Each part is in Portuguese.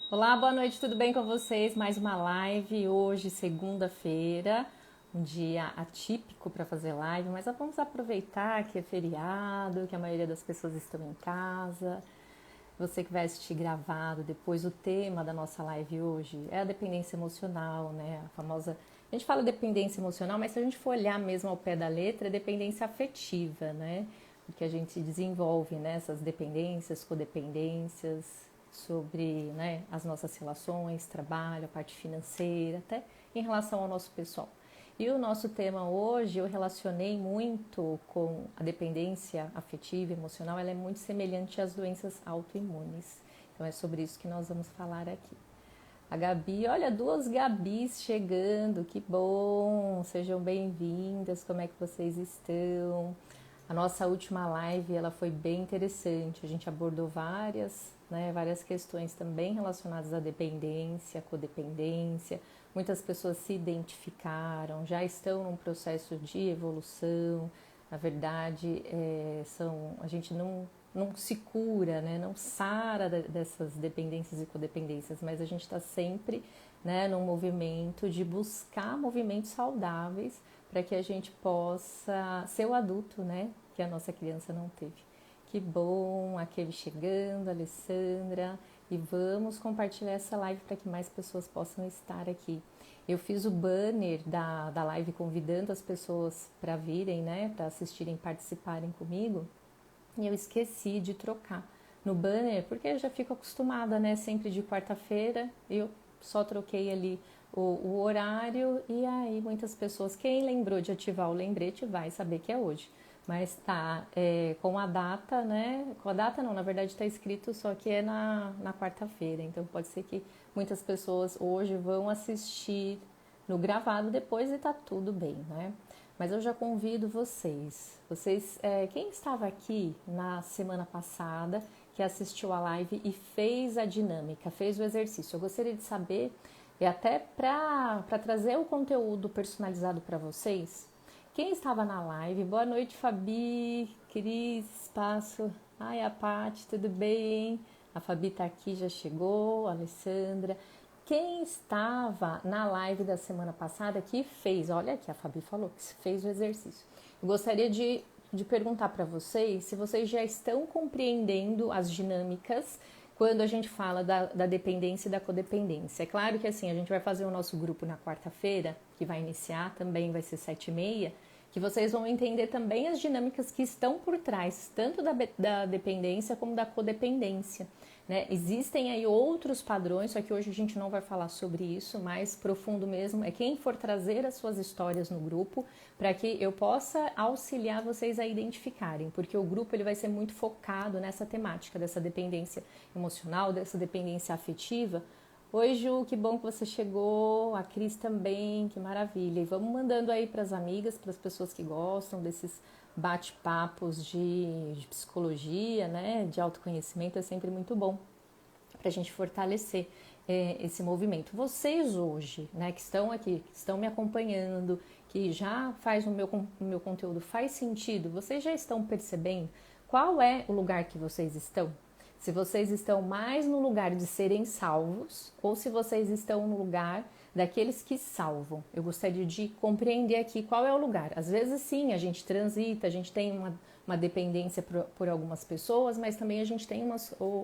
Olá, boa noite, tudo bem com vocês? Mais uma live hoje, segunda-feira, um dia atípico para fazer live, mas vamos aproveitar que é feriado, que a maioria das pessoas estão em casa. Você que vai assistir gravado depois, o tema da nossa live hoje é a dependência emocional, né? A famosa. A gente fala dependência emocional, mas se a gente for olhar mesmo ao pé da letra, é dependência afetiva, né? Porque a gente desenvolve, né, essas dependências, codependências, sobre, né, as nossas relações, trabalho, a parte financeira, até em relação ao nosso pessoal. E o nosso tema hoje, eu relacionei muito com a dependência afetiva e emocional, ela é muito semelhante às doenças autoimunes. Então é sobre isso que nós vamos falar aqui. A Gabi, olha, duas Gabis chegando, que bom! Sejam bem-vindas, como é que vocês estão? A nossa última live, ela foi bem interessante, a gente abordou várias questões também relacionadas à dependência, codependência. Muitas pessoas se identificaram, já estão num processo de evolução. Na verdade, a gente não se cura, né? Não sara dessas dependências e codependências, mas a gente está sempre, né, num movimento de buscar movimentos saudáveis para que a gente possa ser o adulto, né, que a nossa criança não teve. Que bom, aquele chegando, Alessandra, e vamos compartilhar essa live para que mais pessoas possam estar aqui. Eu fiz o banner da live convidando as pessoas para virem, né, para assistirem, participarem comigo, e eu esqueci de trocar no banner, porque eu já fico acostumada, né, sempre de quarta-feira, eu só troquei ali o horário e aí muitas pessoas, quem lembrou de ativar o lembrete vai saber que é hoje. Mas tá com a data, né? Com a data não, na verdade está escrito só que é na quarta-feira. Então pode ser que muitas pessoas hoje vão assistir no gravado depois e tá tudo bem, né? Mas eu já convido vocês, quem estava aqui na semana passada, que assistiu a live e fez a dinâmica, fez o exercício, eu gostaria de saber, e até para trazer o conteúdo personalizado para vocês, quem estava na live? Boa noite, Fabi, Cris, Espaço. Ai, a Paty, tudo bem? A Fabi tá aqui, já chegou, a Alessandra. Quem estava na live da semana passada que fez, olha aqui, a Fabi falou que fez o exercício. Eu gostaria de perguntar para vocês se vocês já estão compreendendo as dinâmicas quando a gente fala da dependência e da codependência. É claro que assim, a gente vai fazer o nosso grupo na quarta-feira, que vai iniciar, também vai ser 7h30, que vocês vão entender também as dinâmicas que estão por trás, tanto da dependência como da codependência. Né? Existem aí outros padrões, só que hoje a gente não vai falar sobre isso, mais profundo mesmo é quem for trazer as suas histórias no grupo para que eu possa auxiliar vocês a identificarem, porque o grupo ele vai ser muito focado nessa temática dessa dependência emocional, dessa dependência afetiva. Oi Ju, que bom que você chegou, a Cris também, que maravilha. E vamos mandando aí para as amigas, para as pessoas que gostam desses bate-papos de psicologia, né, de autoconhecimento, é sempre muito bom para a gente fortalecer esse movimento. Vocês hoje, né, que estão aqui, que estão me acompanhando, que já faz o meu conteúdo faz sentido, vocês já estão percebendo qual é o lugar que vocês estão? Se vocês estão mais no lugar de serem salvos ou se vocês estão no lugar daqueles que salvam. Eu gostaria de compreender aqui qual é o lugar. Às vezes sim, a gente transita, a gente tem uma dependência por algumas pessoas, mas também a gente tem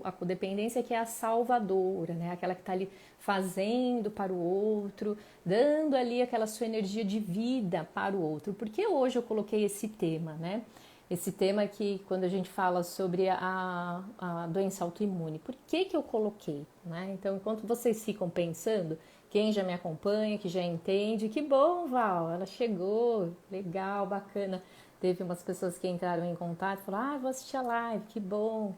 a codependência que é a salvadora, né? Aquela que está ali fazendo para o outro, dando ali aquela sua energia de vida para o outro. Por que hoje eu coloquei esse tema, né? Esse tema que quando a gente fala sobre a doença autoimune, por que eu coloquei? Né? Então, enquanto vocês ficam pensando, quem já me acompanha, que já entende, que bom, Val, ela chegou, legal, bacana. Teve umas pessoas que entraram em contato e falaram, vou assistir a live, que bom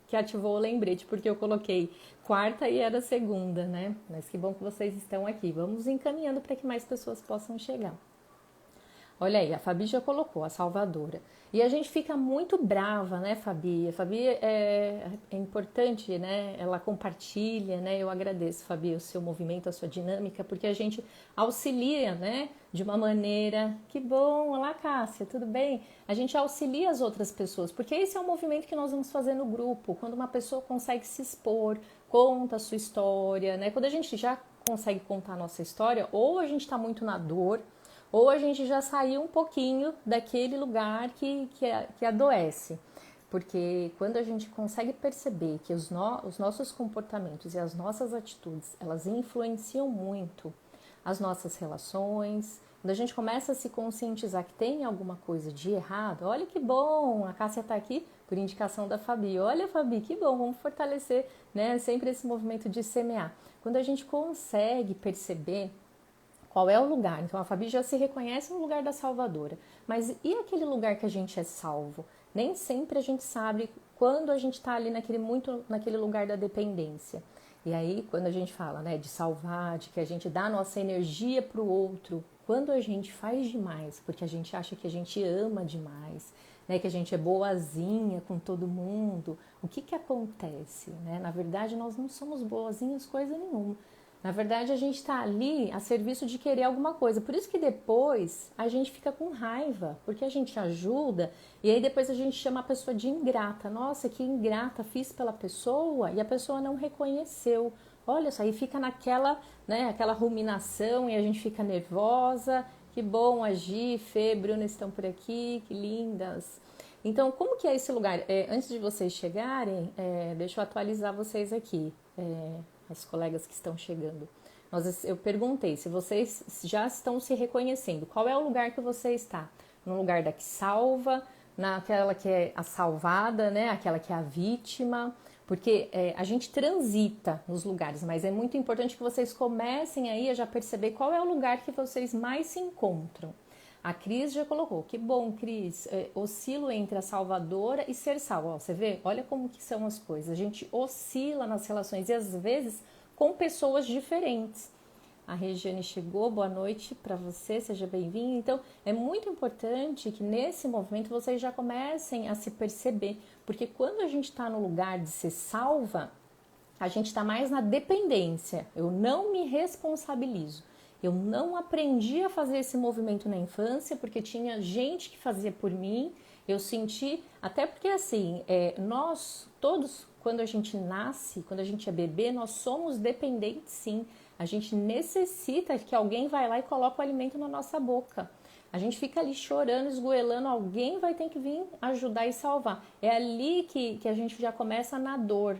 que ativou o lembrete, porque eu coloquei quarta e era segunda, né? Mas que bom que vocês estão aqui. Vamos encaminhando para que mais pessoas possam chegar. Olha aí, a Fabi já colocou, a salvadora. E a gente fica muito brava, né, Fabi? A Fabi é importante, né? Ela compartilha, né? Eu agradeço, Fabi, o seu movimento, a sua dinâmica, porque a gente auxilia, né? De uma maneira. Que bom! Olá, Cássia, tudo bem? A gente auxilia as outras pessoas, porque esse é o movimento que nós vamos fazer no grupo. Quando uma pessoa consegue se expor, conta a sua história, né? Quando a gente já consegue contar a nossa história, ou a gente está muito na dor, ou a gente já saiu um pouquinho daquele lugar que adoece. Porque quando a gente consegue perceber que os nossos comportamentos e as nossas atitudes, elas influenciam muito as nossas relações, quando a gente começa a se conscientizar que tem alguma coisa de errado, olha que bom, a Cássia está aqui por indicação da Fabi. Olha, Fabi, que bom, vamos fortalecer, né, sempre esse movimento de semear. Quando a gente consegue perceber qual é o lugar, então a Fabi já se reconhece no lugar da salvadora, mas e aquele lugar que a gente é salvo? Nem sempre a gente sabe quando a gente está ali naquele lugar da dependência. E aí, quando a gente fala, né, de salvar, de que a gente dá a nossa energia para o outro, quando a gente faz demais, porque a gente acha que a gente ama demais, né, que a gente é boazinha com todo mundo, o que acontece? Né? Na verdade, nós não somos boazinhas coisa nenhuma. Na verdade, a gente está ali a serviço de querer alguma coisa. Por isso que depois a gente fica com raiva, porque a gente ajuda e aí depois a gente chama a pessoa de ingrata. Nossa, que ingrata, fiz pela pessoa e a pessoa não reconheceu. Olha só, aí fica naquela, né, aquela ruminação e a gente fica nervosa. Que bom, a Gi, Fê, Bruna estão por aqui, que lindas. Então, como que é esse lugar? Antes de vocês chegarem, deixa eu atualizar vocês aqui. As colegas que estão chegando. Eu perguntei se vocês já estão se reconhecendo. Qual é o lugar que você está? No lugar da que salva, naquela que é a salvada, né? Aquela que é a vítima. Porque a gente transita nos lugares, mas é muito importante que vocês comecem aí a já perceber qual é o lugar que vocês mais se encontram. A Cris já colocou, que bom, Cris, oscilo entre a salvadora e ser salva. Ó, você vê? Olha como que são as coisas. A gente oscila nas relações e às vezes com pessoas diferentes. A Regiane chegou, boa noite para você, seja bem-vinda. Então, é muito importante que nesse movimento vocês já comecem a se perceber, porque quando a gente está no lugar de ser salva, a gente está mais na dependência. Eu não me responsabilizo. Eu não aprendi a fazer esse movimento na infância porque tinha gente que fazia por mim. Eu senti, até porque assim, nós todos, quando a gente nasce, quando a gente é bebê, nós somos dependentes sim. A gente necessita que alguém vai lá e coloque o alimento na nossa boca. A gente fica ali chorando, esgoelando, alguém vai ter que vir ajudar e salvar. É ali que a gente já começa na dor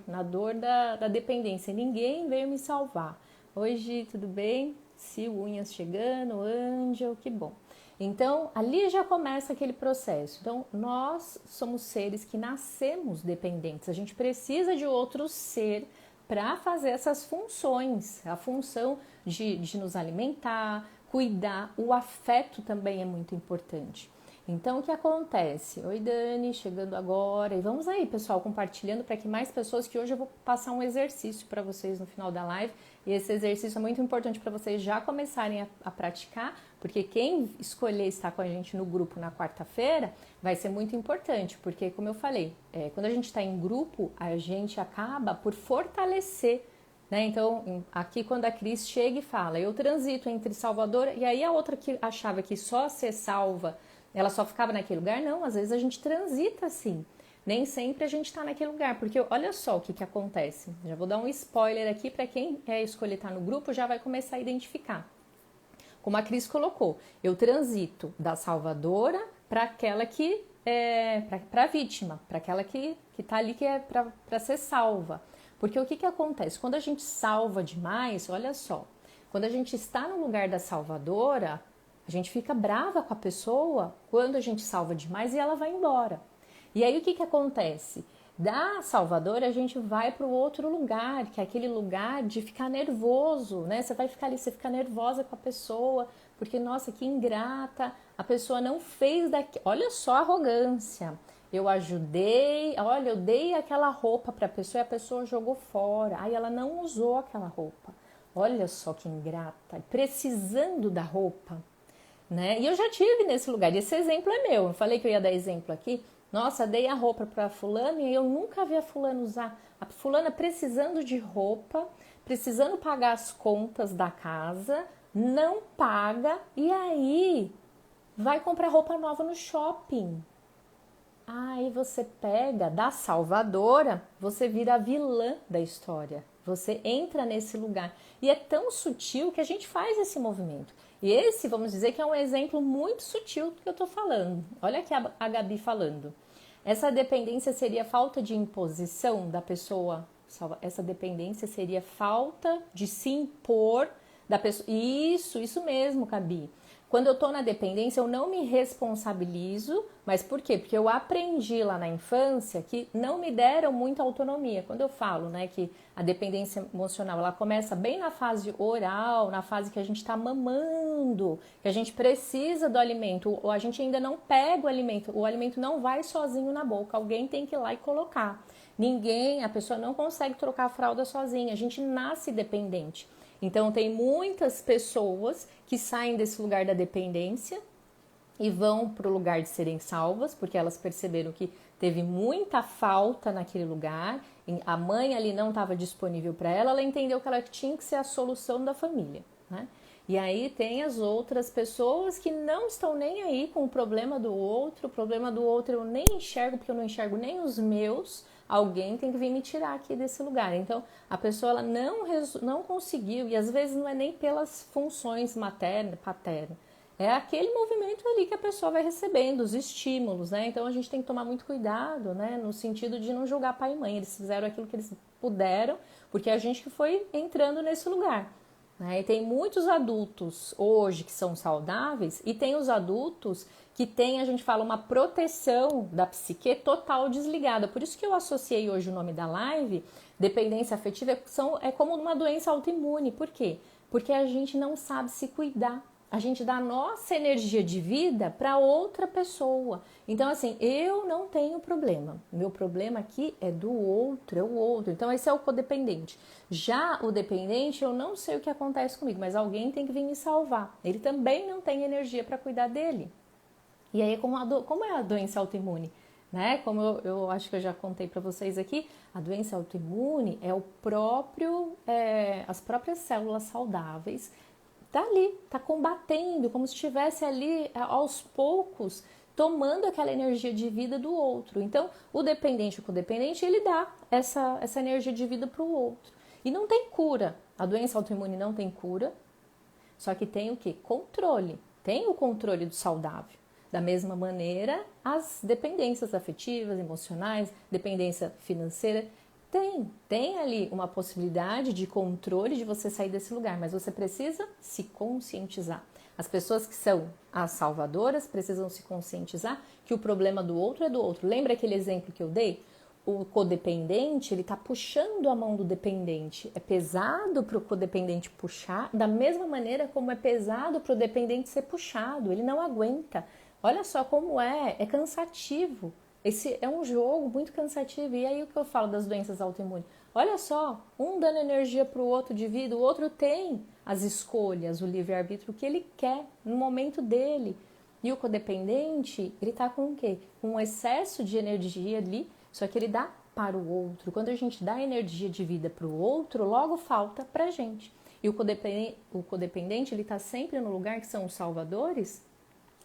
da dependência. Ninguém veio me salvar. Hoje, tudo bem? Sil Unhas chegando, Angel, que bom. Então, ali já começa aquele processo. Então, nós somos seres que nascemos dependentes. A gente precisa de outro ser para fazer essas funções. A função de nos alimentar, cuidar. O afeto também é muito importante. Então, o que acontece? Oi, Dani, chegando agora. E vamos aí, pessoal, compartilhando para que mais pessoas, que hoje eu vou passar um exercício para vocês no final da live. E esse exercício é muito importante para vocês já começarem a praticar, porque quem escolher estar com a gente no grupo na quarta-feira vai ser muito importante, porque, como eu falei, quando a gente está em grupo, a gente acaba por fortalecer, né? Então, aqui quando a Cris chega e fala, eu transito entre Salvador, e aí a outra que achava que só ser salva ela só ficava naquele lugar? Não, às vezes a gente transita assim. Nem sempre a gente está naquele lugar, porque olha só o que acontece. Já vou dar um spoiler aqui para quem quer escolher estar no grupo, já vai começar a identificar. Como a Cris colocou, eu transito da salvadora para aquela que para a vítima, para aquela que está ali que é para ser salva. Porque o que acontece? Quando a gente salva demais, olha só, quando a gente está no lugar da salvadora, a gente fica brava com a pessoa quando a gente salva demais e ela vai embora. E aí o que acontece? Da salvadora a gente vai para o outro lugar, que é aquele lugar de ficar nervoso, né? Você vai ficar ali, você fica nervosa com a pessoa, porque, nossa, que ingrata, a pessoa não fez daqui. Olha só a arrogância. Eu ajudei, olha, eu dei aquela roupa para a pessoa e a pessoa jogou fora. Aí ela não usou aquela roupa. Olha só que ingrata, precisando da roupa. Né? E eu já tive nesse lugar, e esse exemplo é meu. Eu falei que eu ia dar exemplo aqui. Nossa, dei a roupa para fulano e eu nunca vi a fulana usar. A fulana precisando de roupa, precisando pagar as contas da casa, não paga e aí vai comprar roupa nova no shopping. Aí você pega da salvadora, você vira a vilã da história. Você entra nesse lugar. E é tão sutil que a gente faz esse movimento. E esse, vamos dizer, que é um exemplo muito sutil do que eu estou falando. Olha aqui a Gabi falando. Essa dependência seria falta de imposição da pessoa. Essa dependência seria falta de se impor da pessoa. Isso mesmo, Gabi. Quando eu estou na dependência, eu não me responsabilizo, mas por quê? Porque eu aprendi lá na infância que não me deram muita autonomia. Quando eu falo, né, que a dependência emocional, ela começa bem na fase oral, na fase que a gente está mamando, que a gente precisa do alimento, ou a gente ainda não pega o alimento não vai sozinho na boca, alguém tem que ir lá e colocar. A pessoa não consegue trocar a fralda sozinha, a gente nasce dependente. Então, tem muitas pessoas que saem desse lugar da dependência e vão para o lugar de serem salvas, porque elas perceberam que teve muita falta naquele lugar, a mãe ali não estava disponível para ela, ela entendeu que ela tinha que ser a solução da família, né? E aí tem as outras pessoas que não estão nem aí com o problema do outro eu nem enxergo, porque eu não enxergo nem os meus. Alguém tem que vir me tirar aqui desse lugar. Então, a pessoa ela não conseguiu, e às vezes não é nem pelas funções materna, paterna. É aquele movimento ali que a pessoa vai recebendo, os estímulos, né? Então, a gente tem que tomar muito cuidado, né? No sentido de não julgar pai e mãe. Eles fizeram aquilo que eles puderam, porque a gente que foi entrando nesse lugar. E tem muitos adultos hoje que são saudáveis e tem os adultos que têm, a gente fala, uma proteção da psique total desligada. Por isso que eu associei hoje o nome da live, dependência afetiva, é como uma doença autoimune. Por quê? Porque a gente não sabe se cuidar. A gente dá a nossa energia de vida para outra pessoa. Então, assim, eu não tenho problema. Meu problema aqui é do outro, é o outro. Então, esse é o codependente. Já o dependente, eu não sei o que acontece comigo, mas alguém tem que vir me salvar. Ele também não tem energia para cuidar dele. E aí, como é a doença autoimune? Né? Como eu acho que eu já contei para vocês aqui, a doença autoimune é as próprias células saudáveis tá ali, tá combatendo, como se estivesse ali aos poucos tomando aquela energia de vida do outro. Então, o dependente e o codependente, ele dá essa energia de vida para o outro. E não tem cura. A doença autoimune não tem cura, só que tem o quê? Controle. Tem o controle do saudável. Da mesma maneira, as dependências afetivas, emocionais, dependência financeira, tem ali uma possibilidade de controle de você sair desse lugar, mas você precisa se conscientizar. As pessoas que são as salvadoras precisam se conscientizar que o problema do outro é do outro. Lembra aquele exemplo que eu dei? O codependente, ele está puxando a mão do dependente. É pesado para o codependente puxar, da mesma maneira como é pesado para o dependente ser puxado. Ele não aguenta. Olha só como é cansativo. Esse é um jogo muito cansativo. E aí o que eu falo das doenças autoimunes? Olha só, um dando energia para o outro de vida, o outro tem as escolhas, o livre-arbítrio que ele quer no momento dele. E o codependente, ele tá com o quê? Com um excesso de energia ali, só que ele dá para o outro. Quando a gente dá energia de vida para o outro, logo falta pra gente. E o codependente, ele tá sempre no lugar que são os salvadores,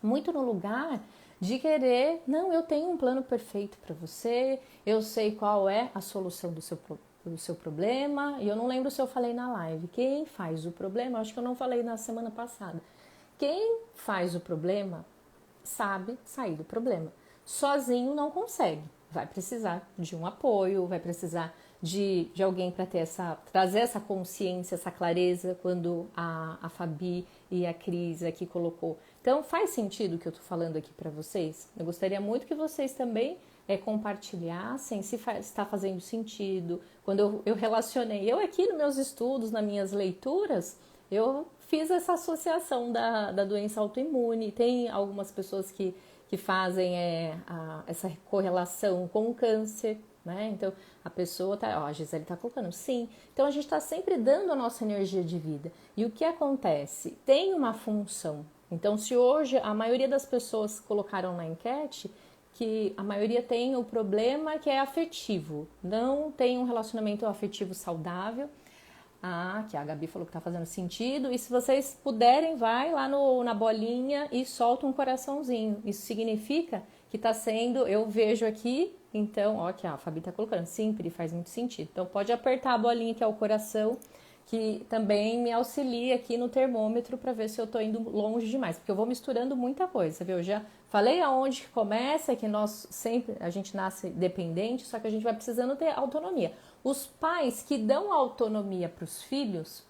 muito no lugar de querer, não, eu tenho um plano perfeito para você, eu sei qual é a solução do seu problema, e eu não lembro se eu falei na live, quem faz o problema, acho que eu não falei na semana passada, quem faz o problema sabe sair do problema, sozinho não consegue, vai precisar de um apoio, vai precisar de alguém para trazer essa consciência, essa clareza, quando a Fabi e a Cris aqui colocou. Então, faz sentido o que eu estou falando aqui para vocês? Eu gostaria muito que vocês também compartilhassem se está fazendo sentido. Quando eu relacionei, eu aqui nos meus estudos, nas minhas leituras, eu fiz essa associação da doença autoimune. Tem algumas pessoas que fazem essa correlação com o câncer, né? Então, a pessoa a Gisele tá colocando, sim. Então, a gente está sempre dando a nossa energia de vida. E o que acontece? Tem uma função. Então, se hoje a maioria das pessoas colocaram na enquete que a maioria tem o problema que é afetivo, não tem um relacionamento afetivo saudável. Que a Gabi falou que tá fazendo sentido. E se vocês puderem, vai lá na bolinha e solta um coraçãozinho. Isso significa que está sendo, eu vejo aqui, então, ó, aqui a Fabi está colocando, sim, Pri, faz muito sentido. Então pode apertar a bolinha que é o coração, que também me auxilia aqui no termômetro para ver se eu estou indo longe demais, porque eu vou misturando muita coisa, viu? Eu já falei aonde que começa, que nós sempre, a gente nasce dependente, só que a gente vai precisando ter autonomia. Os pais que dão autonomia para os filhos,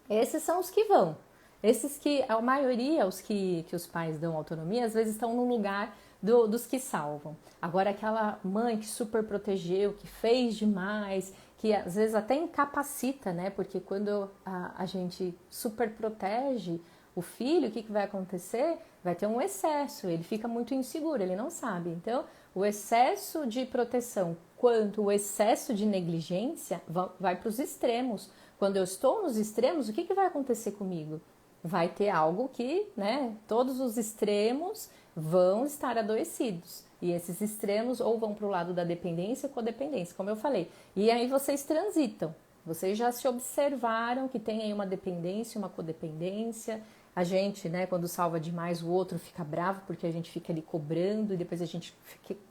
esses são os que vão. Esses que, a maioria, os que os pais dão autonomia, às vezes estão no lugar dos que salvam. Agora, aquela mãe que super protegeu, que fez demais, que às vezes até incapacita, né? Porque quando a gente super protege o filho, o que vai acontecer? Vai ter um excesso, ele fica muito inseguro, ele não sabe. Então, o excesso de proteção quanto o excesso de negligência vai para os extremos. Quando eu estou nos extremos, o que vai acontecer comigo? Vai ter algo que, né, todos os extremos vão estar adoecidos. E esses extremos ou vão para o lado da dependência ou codependência, como eu falei. E aí vocês transitam. Vocês já se observaram que tem aí uma dependência, uma codependência. A gente, né, quando salva demais, o outro fica bravo porque a gente fica ali cobrando e depois a gente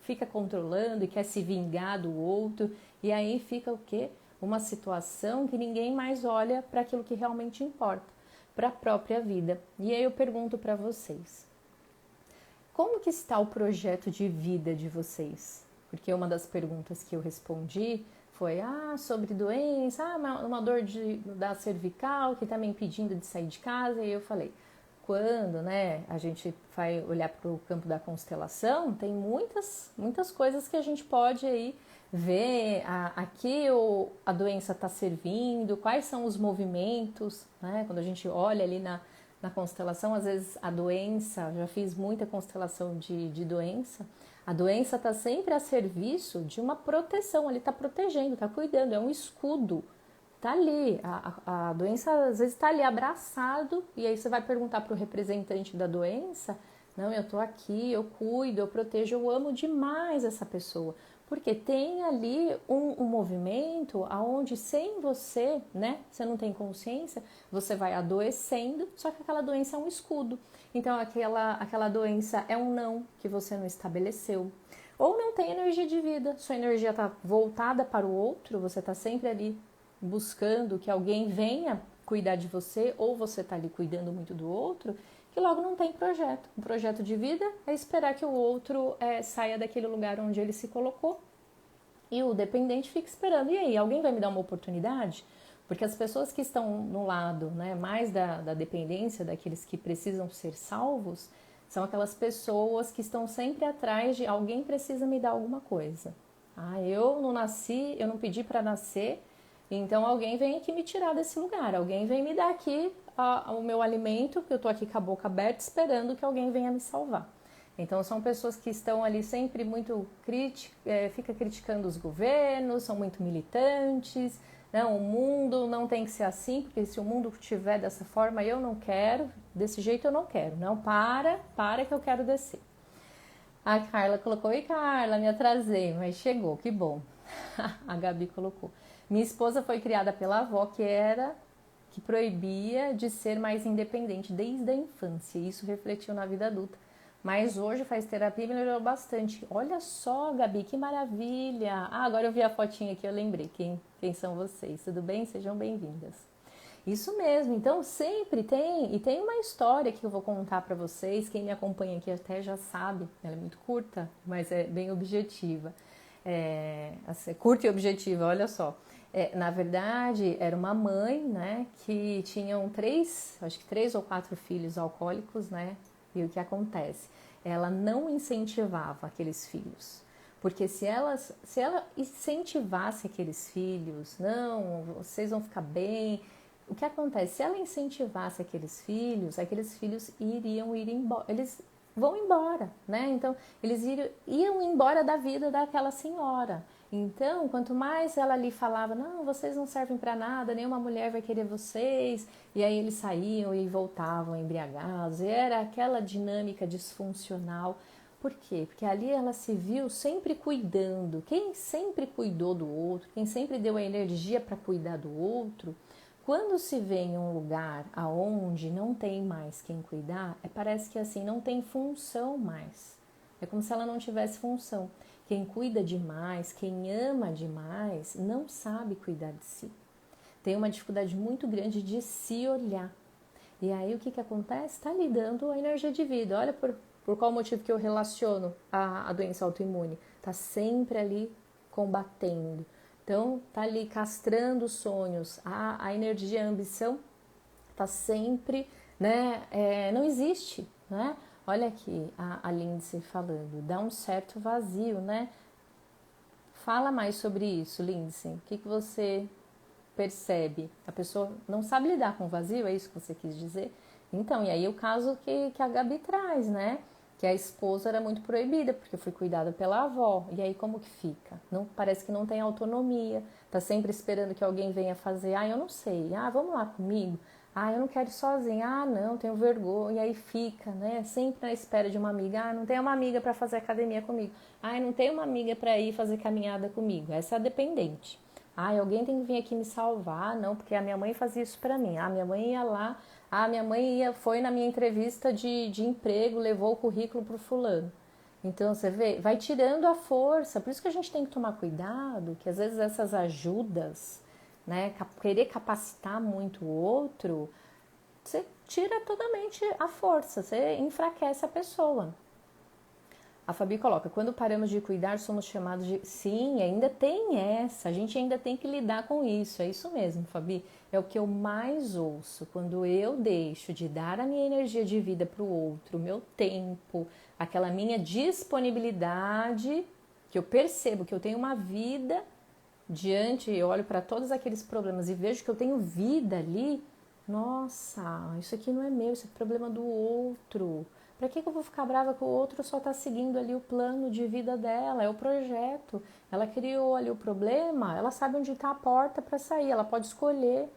fica controlando e quer se vingar do outro. E aí fica o quê? Uma situação que ninguém mais olha para aquilo que realmente importa, para a própria vida. E aí eu pergunto para vocês, como que está o projeto de vida de vocês? Porque uma das perguntas que eu respondi foi, sobre doença, uma dor da cervical que está me impedindo de sair de casa. E eu falei, quando, né, a gente vai olhar para o campo da constelação, tem muitas coisas que a gente pode aí ver aqui a doença está servindo, quais são os movimentos, né? Quando a gente olha ali na constelação, às vezes a doença, já fiz muita constelação de doença, a doença está sempre a serviço de uma proteção, ele está protegendo, está cuidando, é um escudo, está ali, a doença às vezes está ali abraçado, e aí você vai perguntar para o representante da doença, não, eu estou aqui, eu cuido, eu protejo, eu amo demais essa pessoa. Porque tem ali um movimento aonde sem você, né, você não tem consciência, você vai adoecendo, só que aquela doença é um escudo. Então aquela doença é um não que você não estabeleceu. Ou não tem energia de vida, sua energia está voltada para o outro, você está sempre ali buscando que alguém venha cuidar de você, ou você está ali cuidando muito do outro, que logo não tem projeto. O projeto de vida é esperar que o outro saia daquele lugar onde ele se colocou e o dependente fica esperando. E aí, alguém vai me dar uma oportunidade? Porque as pessoas que estão no lado, né, mais da dependência, daqueles que precisam ser salvos, são aquelas pessoas que estão sempre atrás de alguém precisa me dar alguma coisa. Eu não nasci, eu não pedi para nascer, então alguém vem aqui me tirar desse lugar, alguém vem me dar aqui o meu alimento, que eu tô aqui com a boca aberta esperando que alguém venha me salvar. Então são pessoas que estão ali sempre muito fica criticando os governos, são muito militantes, não, o mundo não tem que ser assim, porque se o mundo estiver dessa forma eu não quero, desse jeito eu não quero, não, para que eu quero descer. A Carla colocou, oi Carla, me atrasei, mas chegou, que bom. A Gabi colocou, minha esposa foi criada pela avó que proibia de ser mais independente desde a infância, e isso refletiu na vida adulta. Mas hoje faz terapia e melhorou bastante. Olha só, Gabi, que maravilha! Agora eu vi a fotinha aqui, eu lembrei quem são vocês. Tudo bem? Sejam bem-vindas. Isso mesmo, então sempre tem, e tem uma história que eu vou contar para vocês. Quem me acompanha aqui até já sabe, ela é muito curta, mas é bem objetiva. Curta e objetiva, olha só. Na verdade, era uma mãe, né, que tinham acho que 3 ou 4 filhos alcoólicos, né? E o que acontece? Ela não incentivava aqueles filhos. Porque se ela incentivasse aqueles filhos, não, vocês vão ficar bem. O que acontece? Se ela incentivasse aqueles filhos iriam ir embora. Eles vão embora, né? Então, eles iam embora da vida daquela senhora. Então, quanto mais ela lhe falava, não, vocês não servem para nada, nenhuma mulher vai querer vocês, e aí eles saíam e voltavam embriagados, e era aquela dinâmica disfuncional. Por quê? Porque ali ela se viu sempre cuidando. Quem sempre cuidou do outro, quem sempre deu a energia para cuidar do outro, quando se vê em um lugar aonde não tem mais quem cuidar, parece que assim não tem função mais. É como se ela não tivesse função. Quem cuida demais, quem ama demais, não sabe cuidar de si. Tem uma dificuldade muito grande de se olhar. E aí o que acontece? Está lhe dando a energia de vida. Olha por qual motivo que eu relaciono a doença autoimune. Está sempre ali combatendo. Então, está ali castrando os sonhos. A energia, a ambição está sempre, né? Não existe, né? Olha aqui a Lindsay falando. Dá um certo vazio, né? Fala mais sobre isso, Lindsay. O que você percebe? A pessoa não sabe lidar com o vazio, é isso que você quis dizer? Então, e aí o caso que a Gabi traz, né? Que a esposa era muito proibida, porque foi cuidada pela avó. E aí como que fica? Não, parece que não tem autonomia, tá sempre esperando que alguém venha fazer. Ah, eu não sei. Ah, vamos lá comigo. Ah, eu não quero ir sozinha. Ah, não, tenho vergonha. E aí fica, né? Sempre na espera de uma amiga. Ah, não tem uma amiga para fazer academia comigo. Ah, não tem uma amiga para ir fazer caminhada comigo. Essa é a dependente. Ah, alguém tem que vir aqui me salvar, não, porque a minha mãe fazia isso para mim. Ah, minha mãe ia lá, minha mãe foi na minha entrevista de emprego, levou o currículo pro fulano. Então, você vê, vai tirando a força. Por isso que a gente tem que tomar cuidado, que às vezes essas ajudas, né, querer capacitar muito o outro, você tira totalmente a força, você enfraquece a pessoa. A Fabi coloca, quando paramos de cuidar, somos chamados de... Sim, ainda tem essa, a gente ainda tem que lidar com isso, é isso mesmo, Fabi. É o que eu mais ouço, quando eu deixo de dar a minha energia de vida para o outro, o meu tempo, aquela minha disponibilidade, que eu percebo que eu tenho uma vida diante, eu olho para todos aqueles problemas e vejo que eu tenho vida ali, nossa, isso aqui não é meu, isso é problema do outro. Para que eu vou ficar brava que o outro só está seguindo ali o plano de vida dela, é o projeto. Ela criou ali o problema, ela sabe onde está a porta para sair, ela pode escolher,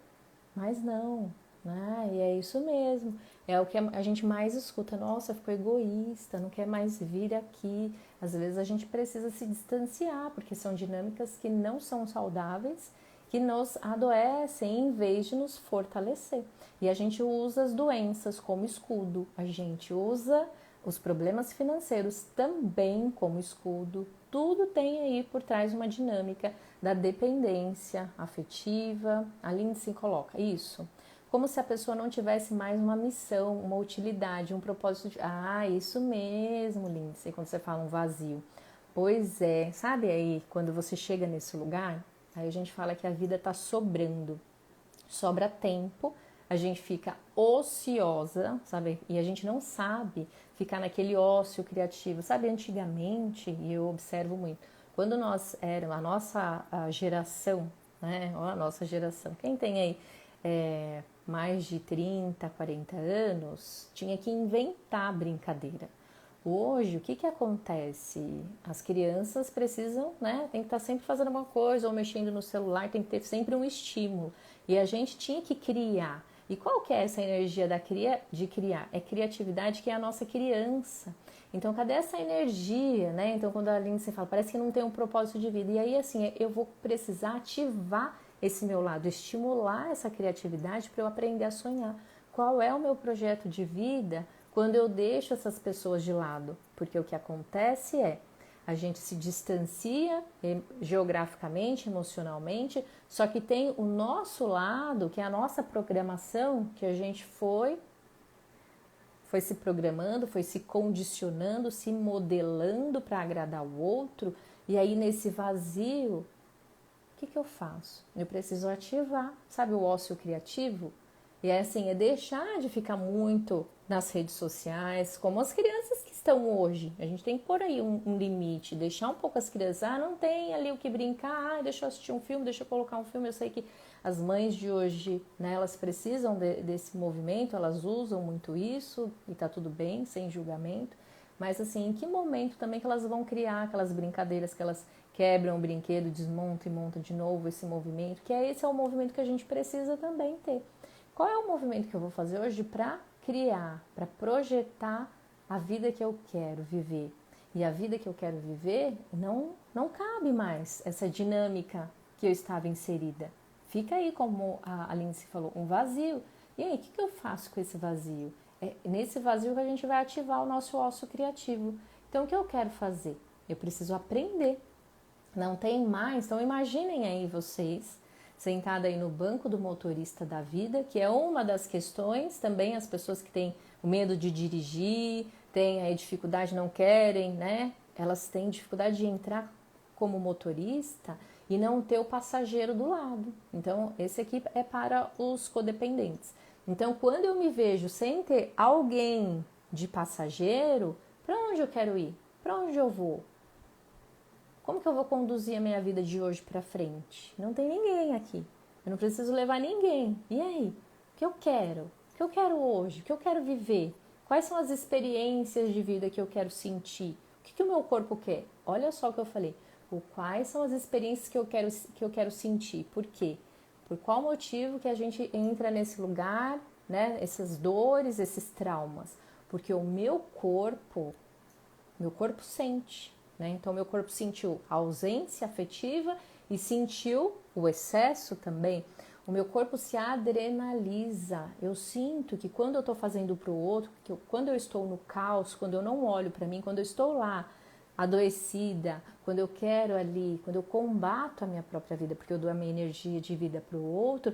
mas não, né? E é isso mesmo. É o que a gente mais escuta. Nossa, ficou egoísta, não quer mais vir aqui. Às vezes a gente precisa se distanciar, porque são dinâmicas que não são saudáveis, que nos adoecem em vez de nos fortalecer. E a gente usa as doenças como escudo, a gente usa os problemas financeiros também como escudo. Tudo tem aí por trás uma dinâmica da dependência afetiva. A Lindsay coloca isso. Como se a pessoa não tivesse mais uma missão, uma utilidade, um propósito de... Ah, isso mesmo, Lindsay, quando você fala um vazio. Pois é, sabe aí, quando você chega nesse lugar, aí a gente fala que a vida está sobrando. Sobra tempo, a gente fica ociosa, sabe? E a gente não sabe ficar naquele ócio criativo. Sabe, antigamente, e eu observo muito, quando nós éramos, a geração, né? Ó, a nossa geração, quem tem aí mais de 30, 40 anos, tinha que inventar brincadeira. Hoje, o que acontece? As crianças precisam, né? Tem que estar sempre fazendo alguma coisa ou mexendo no celular, tem que ter sempre um estímulo. E a gente tinha que criar. E qual que é essa energia de criar? É criatividade, que é a nossa criança. Então, cadê essa energia, né? Então, quando a Lindsay fala, parece que não tem um propósito de vida. E aí, assim, eu vou precisar ativar esse meu lado, estimular essa criatividade para eu aprender a sonhar. Qual é o meu projeto de vida quando eu deixo essas pessoas de lado? Porque o que acontece é, a gente se distancia geograficamente, emocionalmente, só que tem o nosso lado, que é a nossa programação, que a gente foi se programando, foi se condicionando, se modelando para agradar o outro, e aí nesse vazio, o que eu faço? Eu preciso ativar, sabe, o ócio criativo? E é assim, é deixar de ficar muito nas redes sociais, como as crianças que estão hoje. A gente tem que pôr aí um limite, deixar um pouco as crianças, não tem ali o que brincar, deixa eu assistir um filme, deixa eu colocar um filme. Eu sei que as mães de hoje, né, elas precisam desse movimento, elas usam muito isso, e tá tudo bem, sem julgamento. Mas assim, em que momento também que elas vão criar aquelas brincadeiras que elas quebram o brinquedo, desmontam e montam de novo esse movimento, que esse é o movimento que a gente precisa também ter. Qual é o movimento que eu vou fazer hoje para criar, para projetar a vida que eu quero viver? E a vida que eu quero viver não cabe mais essa dinâmica que eu estava inserida. Fica aí, como a Lindsay falou, um vazio. E aí, o que eu faço com esse vazio? É nesse vazio que a gente vai ativar o nosso ócio criativo. Então, o que eu quero fazer? Eu preciso aprender. Não tem mais. Então, imaginem aí vocês, sentada aí no banco do motorista da vida, que é uma das questões, também as pessoas que têm o medo de dirigir, têm aí dificuldade, não querem, né? Elas têm dificuldade de entrar como motorista e não ter o passageiro do lado. Então, esse aqui é para os codependentes. Então, quando eu me vejo sem ter alguém de passageiro, para onde eu quero ir? Para onde eu vou? Como que eu vou conduzir a minha vida de hoje para frente? Não tem ninguém aqui. Eu não preciso levar ninguém. E aí? O que eu quero? O que eu quero hoje? O que eu quero viver? Quais são as experiências de vida que eu quero sentir? O que o meu corpo quer? Olha só o que eu falei. Quais são as experiências que eu quero sentir? Por quê? Por qual motivo que a gente entra nesse lugar, né? Essas dores, esses traumas? Porque o meu corpo sente, né? Então, meu corpo sentiu a ausência afetiva e sentiu o excesso também. O meu corpo se adrenaliza. Eu sinto que quando eu estou fazendo para o outro, quando eu estou no caos, quando eu não olho para mim, quando eu estou lá adoecida, quando eu quero ali, quando eu combato a minha própria vida, porque eu dou a minha energia de vida para o outro,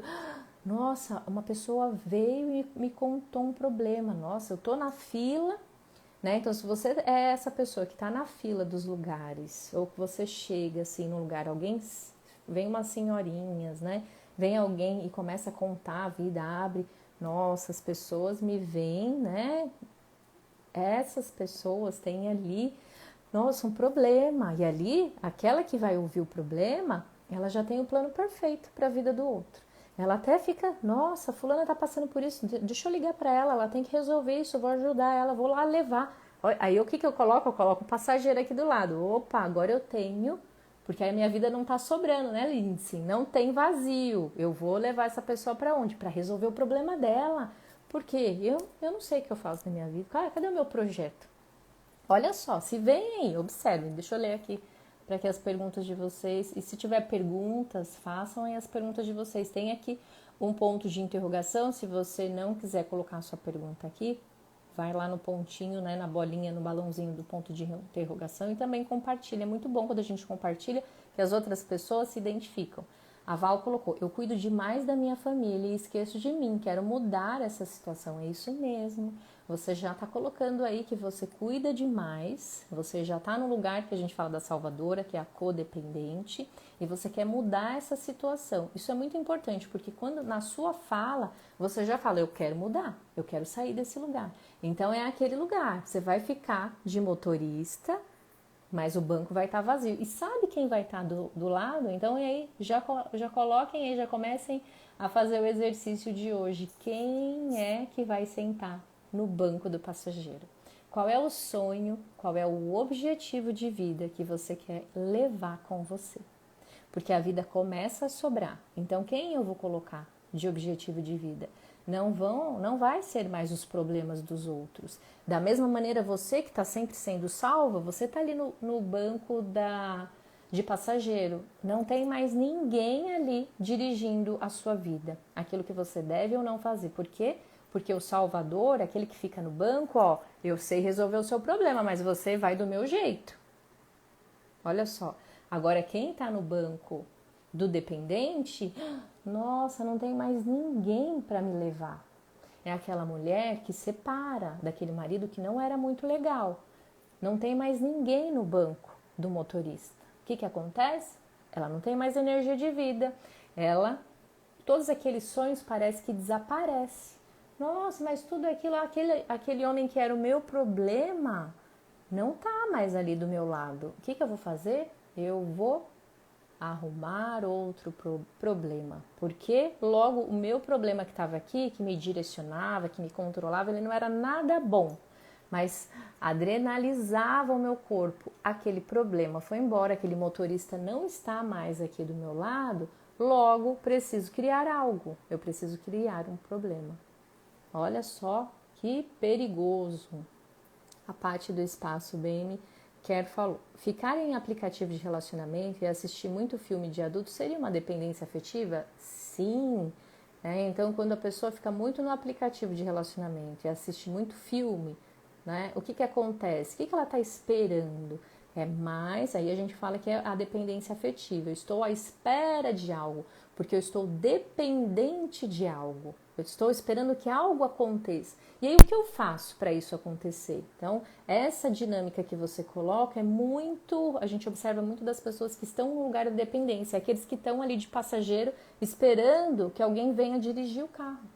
nossa, uma pessoa veio e me contou um problema. Nossa, eu estou na fila, né? Então, se você é essa pessoa que está na fila dos lugares, ou que você chega assim no lugar, alguém vem umas senhorinhas, né? Vem alguém e começa a contar a vida, abre, nossa, as pessoas me veem, né? Essas pessoas têm ali, nossa, um problema. E ali, aquela que vai ouvir o problema, ela já tem o plano perfeito para a vida do outro. Ela até fica, nossa, fulana tá passando por isso, deixa eu ligar para ela tem que resolver isso, eu vou ajudar ela, vou lá levar. Aí o que eu coloco? Eu coloco um passageiro aqui do lado. Opa, agora eu tenho, porque aí a minha vida não tá sobrando, né, Lindsay? Não tem vazio. Eu vou levar essa pessoa para onde? Para resolver o problema dela. Porque eu não sei o que eu faço na minha vida. Cara, cadê o meu projeto? Olha só, se vem aí, observem, deixa eu ler aqui para que as perguntas de vocês, e se tiver perguntas, façam aí as perguntas de vocês. Tem aqui um ponto de interrogação, se você não quiser colocar a sua pergunta aqui, vai lá no pontinho, né, na bolinha, no balãozinho do ponto de interrogação e também compartilha. É muito bom quando a gente compartilha, que as outras pessoas se identificam. A Val colocou, eu cuido demais da minha família e esqueço de mim, quero mudar essa situação. É isso mesmo. Você já está colocando aí que você cuida demais, você já está no lugar que a gente fala da salvadora, que é a codependente, e você quer mudar essa situação. Isso é muito importante, porque quando na sua fala, você já fala, eu quero mudar, eu quero sair desse lugar. Então é aquele lugar, você vai ficar de motorista, mas o banco vai estar vazio. E sabe quem vai estar do lado? Então, e aí, já coloquem aí, já comecem a fazer o exercício de hoje. Quem é que vai sentar no banco do passageiro? Qual é o sonho, qual é o objetivo de vida que você quer levar com você? Porque a vida começa a sobrar. Então, quem eu vou colocar de objetivo de vida? Não vai ser mais os problemas dos outros. Da mesma maneira, você que está sempre sendo salva, você está ali no banco de passageiro. Não tem mais ninguém ali dirigindo a sua vida. Aquilo que você deve ou não fazer. Por quê? Porque o salvador, aquele que fica no banco, ó, eu sei resolver o seu problema, mas você vai do meu jeito. Olha só. Agora, quem está no banco do dependente, nossa, não tem mais ninguém para me levar. É aquela mulher que separa daquele marido que não era muito legal. Não tem mais ninguém no banco do motorista. O que acontece? Ela não tem mais energia de vida. Todos aqueles sonhos parece que desaparecem. Nossa, mas tudo aquilo, aquele homem que era o meu problema, não tá mais ali do meu lado. O que eu vou fazer? Eu vou arrumar outro problema. Porque logo o meu problema que estava aqui, que me direcionava, que me controlava, ele não era nada bom. Mas adrenalizava o meu corpo. Aquele problema foi embora, aquele motorista não está mais aqui do meu lado, logo preciso criar algo. Eu preciso criar um problema. Olha só que perigoso. A parte do Espaço BM falou, ficar em aplicativo de relacionamento e assistir muito filme de adulto seria uma dependência afetiva? Sim. Então, quando a pessoa fica muito no aplicativo de relacionamento e assiste muito filme, né? O que que acontece? O que que ela está esperando? É mais, aí a gente fala que é a dependência afetiva. Eu estou à espera de algo, porque eu estou dependente de algo. Eu estou esperando que algo aconteça. E aí o que eu faço para isso acontecer? Então, essa dinâmica que você coloca é muito, a gente observa muito das pessoas que estão no lugar de dependência, aqueles que estão ali de passageiro esperando que alguém venha dirigir o carro.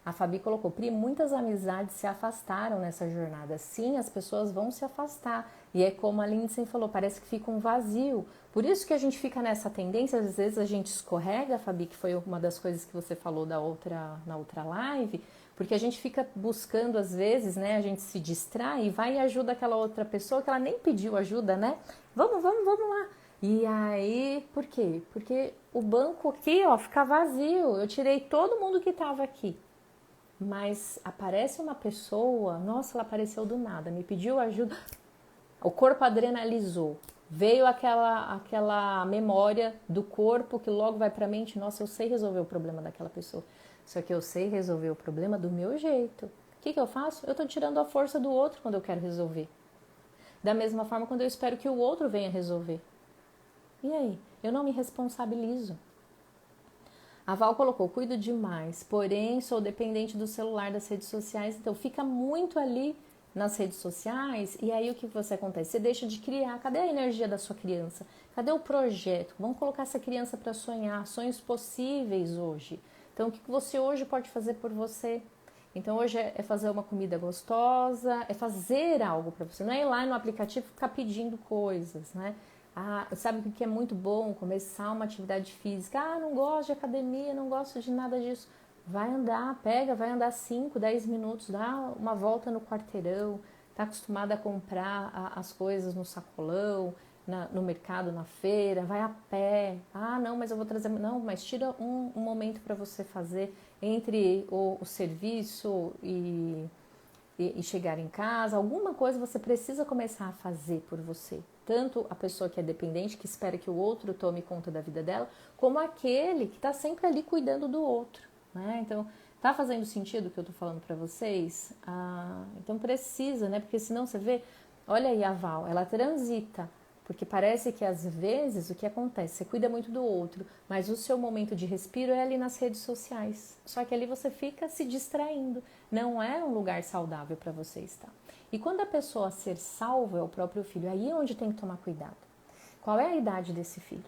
A Fabi colocou, Pri, muitas amizades se afastaram nessa jornada. Sim, as pessoas vão se afastar. E é como a Lindsay falou, parece que fica um vazio. Por isso que a gente fica nessa tendência, às vezes a gente escorrega, Fabi, que foi uma das coisas que você falou na outra live, porque a gente fica buscando, às vezes, né, a gente se distrai e vai e ajuda aquela outra pessoa que ela nem pediu ajuda, né? Vamos lá. E aí, por quê? Porque o banco aqui, ó, fica vazio. Eu tirei todo mundo que estava aqui. Mas aparece uma pessoa, nossa, ela apareceu do nada, me pediu ajuda, o corpo adrenalizou, veio aquela memória do corpo que logo vai para a mente, nossa, eu sei resolver o problema daquela pessoa, só que eu sei resolver o problema do meu jeito. O que eu faço? Eu estou tirando a força do outro quando eu quero resolver. Da mesma forma quando eu espero que o outro venha resolver. E aí? Eu não me responsabilizo. A Val colocou, cuido demais, porém sou dependente do celular, das redes sociais, então fica muito ali nas redes sociais e aí o que você acontece? Você deixa de criar, cadê a energia da sua criança? Cadê o projeto? Vamos colocar essa criança para sonhar, sonhos possíveis hoje. Então o que você hoje pode fazer por você? Então hoje é fazer uma comida gostosa, é fazer algo para você, não é ir lá no aplicativo e ficar pedindo coisas, né? Ah, sabe o que é muito bom? Começar uma atividade física. Ah, não gosto de academia, não gosto de nada disso. Vai andar, vai andar 5, 10 minutos, dá uma volta no quarteirão. Tá acostumada a comprar as coisas no sacolão, no mercado, na feira, vai a pé. Ah, não, mas eu vou trazer... Não, mas tira um momento para você fazer entre o serviço e chegar em casa, alguma coisa você precisa começar a fazer por você. Tanto a pessoa que é dependente, que espera que o outro tome conta da vida dela, como aquele que está sempre ali cuidando do outro, né? Então, tá fazendo sentido o que eu tô falando para vocês? Então precisa, né? Porque senão você vê, olha aí a Val, ela transita, porque parece que às vezes o que acontece, você cuida muito do outro, mas o seu momento de respiro é ali nas redes sociais. Só que ali você fica se distraindo. Não é um lugar saudável para você estar. E quando a pessoa ser salva é o próprio filho, aí é onde tem que tomar cuidado. Qual é a idade desse filho?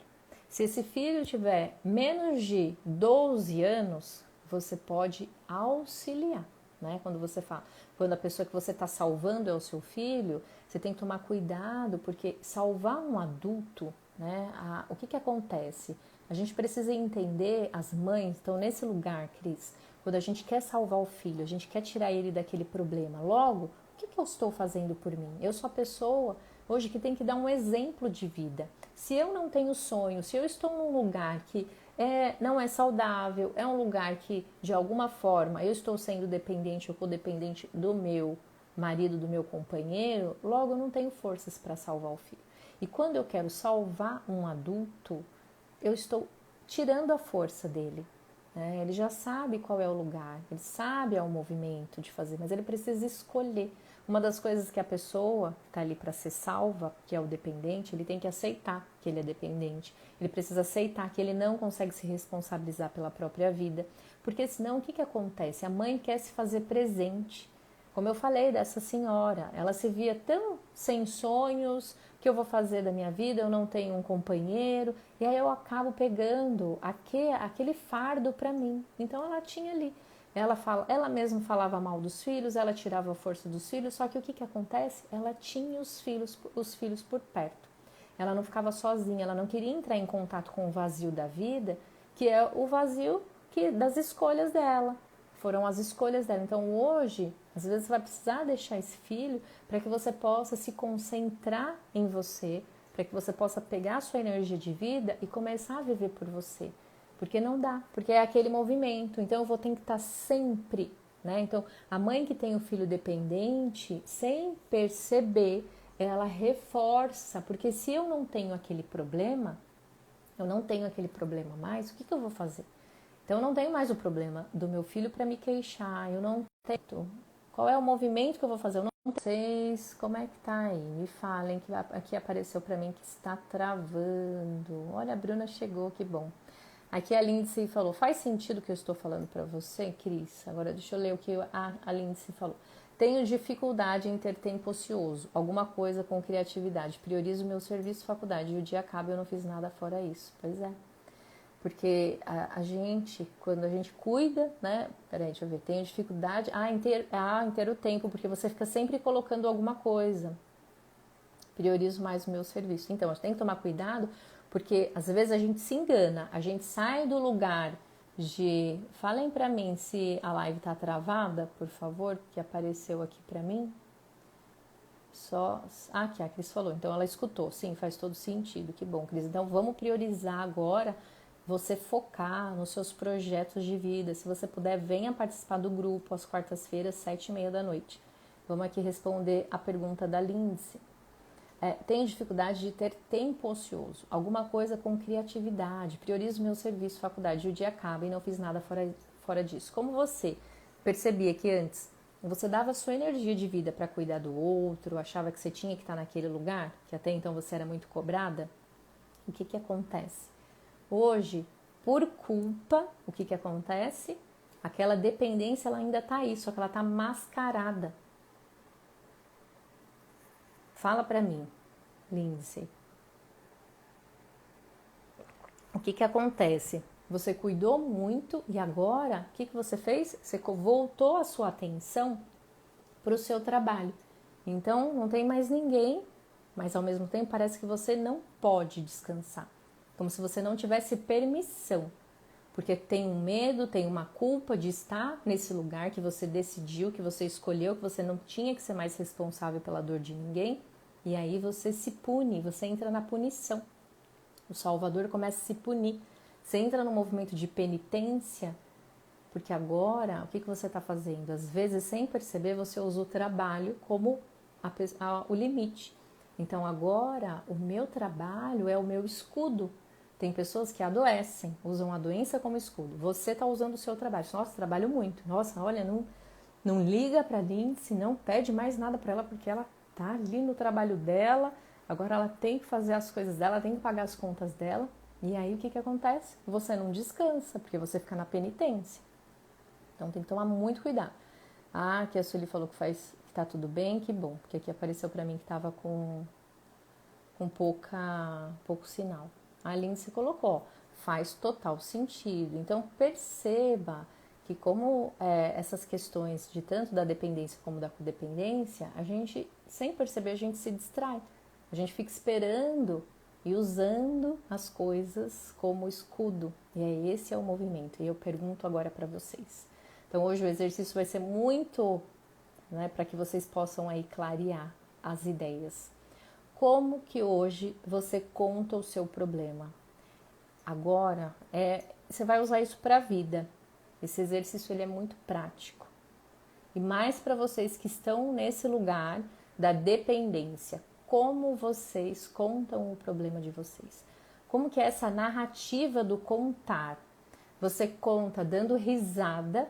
Se esse filho tiver menos de 12 anos, você pode auxiliar, né? Quando a pessoa que você está salvando é o seu filho, você tem que tomar cuidado, porque salvar um adulto, né? O que acontece? A gente precisa entender, as mães estão nesse lugar, Cris, quando a gente quer salvar o filho, a gente quer tirar ele daquele problema. Logo, o que eu estou fazendo por mim? Eu sou a pessoa hoje que tem que dar um exemplo de vida. Se eu não tenho sonho, se eu estou num lugar que não é saudável, é um lugar que de alguma forma eu estou sendo dependente ou codependente do meu marido, do meu companheiro, logo eu não tenho forças para salvar o filho. E quando eu quero salvar um adulto, eu estou tirando a força dele. Ele já sabe qual é o lugar, ele sabe o movimento de fazer, mas ele precisa escolher. Uma das coisas que a pessoa está ali para ser salva, que é o dependente, ele tem que aceitar que ele é dependente. Ele precisa aceitar que ele não consegue se responsabilizar pela própria vida. Porque senão o que acontece? A mãe quer se fazer presente. Como eu falei dessa senhora, ela se via tão sem sonhos, o que eu vou fazer da minha vida, eu não tenho um companheiro, e aí eu acabo pegando aquele fardo para mim. Então ela tinha ali. Ela mesma falava mal dos filhos, ela tirava a força dos filhos, só que o que acontece? Ela tinha os filhos por perto. Ela não ficava sozinha, ela não queria entrar em contato com o vazio da vida, que é o vazio das escolhas dela. Foram as escolhas dela. Então hoje, às vezes você vai precisar deixar esse filho para que você possa se concentrar em você, para que você possa pegar a sua energia de vida e começar a viver por você. Porque não dá, porque é aquele movimento. Então eu vou ter que estar sempre, né? Então a mãe que tem o filho dependente, sem perceber, ela reforça, porque se eu não tenho aquele problema, eu não tenho aquele problema mais, o que eu vou fazer? Então eu não tenho mais o problema do meu filho para me queixar, eu não tenho. Qual é o movimento que eu vou fazer? Eu não Vocês, como é que tá aí? Me falem, que aqui apareceu para mim que está travando. Olha, a Bruna chegou, que bom. Aqui a Lindsay falou, faz sentido o que eu estou falando para você, Cris? Agora deixa eu ler o que a Lindsay falou. Tenho dificuldade em ter tempo ocioso, alguma coisa com criatividade. Priorizo meu serviço, faculdade, e o dia acaba e eu não fiz nada fora isso. Pois é. Porque a gente, quando a gente cuida, né? Peraí, deixa eu ver, tenho dificuldade. Inteiro o tempo, porque você fica sempre colocando alguma coisa. Priorizo mais o meu serviço. Então, a gente tem que tomar cuidado, porque às vezes a gente se engana, a gente sai do lugar de. Falem pra mim se a live tá travada, por favor, que apareceu aqui pra mim. Só. Ah, que a Cris falou. Então ela escutou. Sim, faz todo sentido. Que bom, Cris. Então vamos priorizar agora você focar nos seus projetos de vida. Se você puder, venha participar do grupo às quartas-feiras, 7h30 da noite. Vamos aqui responder a pergunta da Lindsay. Tenho dificuldade de ter tempo ocioso, alguma coisa com criatividade, priorizo meu serviço, faculdade, e o dia acaba e não fiz nada fora disso. Como você percebia que antes você dava sua energia de vida para cuidar do outro, achava que você tinha que estar naquele lugar, que até então você era muito cobrada, o que acontece? Hoje, por culpa, o que acontece? Aquela dependência ela ainda está aí, só que ela está mascarada. Fala para mim, Lindsay. O que acontece? Você cuidou muito e agora, o que você fez? Você voltou a sua atenção para o seu trabalho. Então, não tem mais ninguém, mas ao mesmo tempo parece que você não pode descansar. Como se você não tivesse permissão. Porque tem um medo, tem uma culpa de estar nesse lugar que você decidiu, que você escolheu, que você não tinha que ser mais responsável pela dor de ninguém. E aí você se pune, você entra na punição. O Salvador começa a se punir. Você entra num movimento de penitência, porque agora, o que você está fazendo? Às vezes, sem perceber, você usa o trabalho como o limite. Então, agora, o meu trabalho é o meu escudo. Tem pessoas que adoecem, usam a doença como escudo. Você está usando o seu trabalho. Nossa, trabalho muito. Nossa, olha, não liga para a Lindsay, não pede mais nada para ela, porque ela tá ali no trabalho dela, agora ela tem que fazer as coisas dela, tem que pagar as contas dela, e aí o que acontece? Você não descansa, porque você fica na penitência. Então tem que tomar muito cuidado. Ah, que a Sueli falou que tá tudo bem, que bom, porque aqui apareceu para mim que tava com pouco sinal. A Lindsay colocou, faz total sentido. Então perceba que como essas questões de tanto da dependência como da codependência, a gente, sem perceber, a gente se distrai. A gente fica esperando e usando as coisas como escudo. E aí esse é o movimento. E eu pergunto agora para vocês. Então hoje o exercício vai ser muito, né, para que vocês possam aí clarear as ideias. Como que hoje você conta o seu problema? Agora, você vai usar isso para a vida. Esse exercício ele é muito prático. E mais para vocês que estão nesse lugar da dependência. Como vocês contam o problema de vocês? Como que é essa narrativa do contar? Você conta dando risada?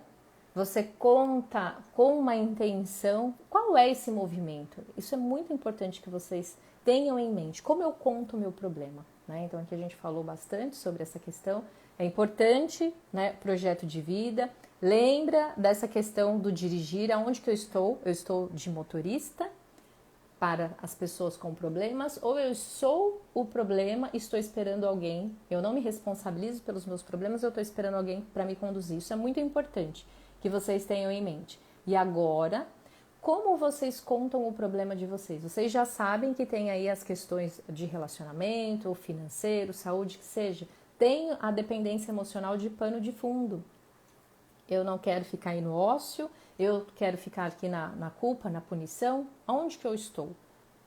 Você conta com uma intenção? Qual é esse movimento? Isso é muito importante que vocês tenham em mente. Como eu conto o meu problema? Né? Então aqui a gente falou bastante sobre essa questão. É importante, né, projeto de vida. Lembra dessa questão do dirigir, aonde que eu estou? Eu estou de motorista para as pessoas com problemas, ou eu sou o problema e estou esperando alguém. Eu não me responsabilizo pelos meus problemas, eu estou esperando alguém para me conduzir. Isso é muito importante que vocês tenham em mente. E agora, como vocês contam o problema de vocês? Vocês já sabem que tem aí as questões de relacionamento, financeiro, saúde, que seja. Tem a dependência emocional de pano de fundo. Eu não quero ficar aí no ócio, eu quero ficar aqui na culpa, na punição. Onde que eu estou?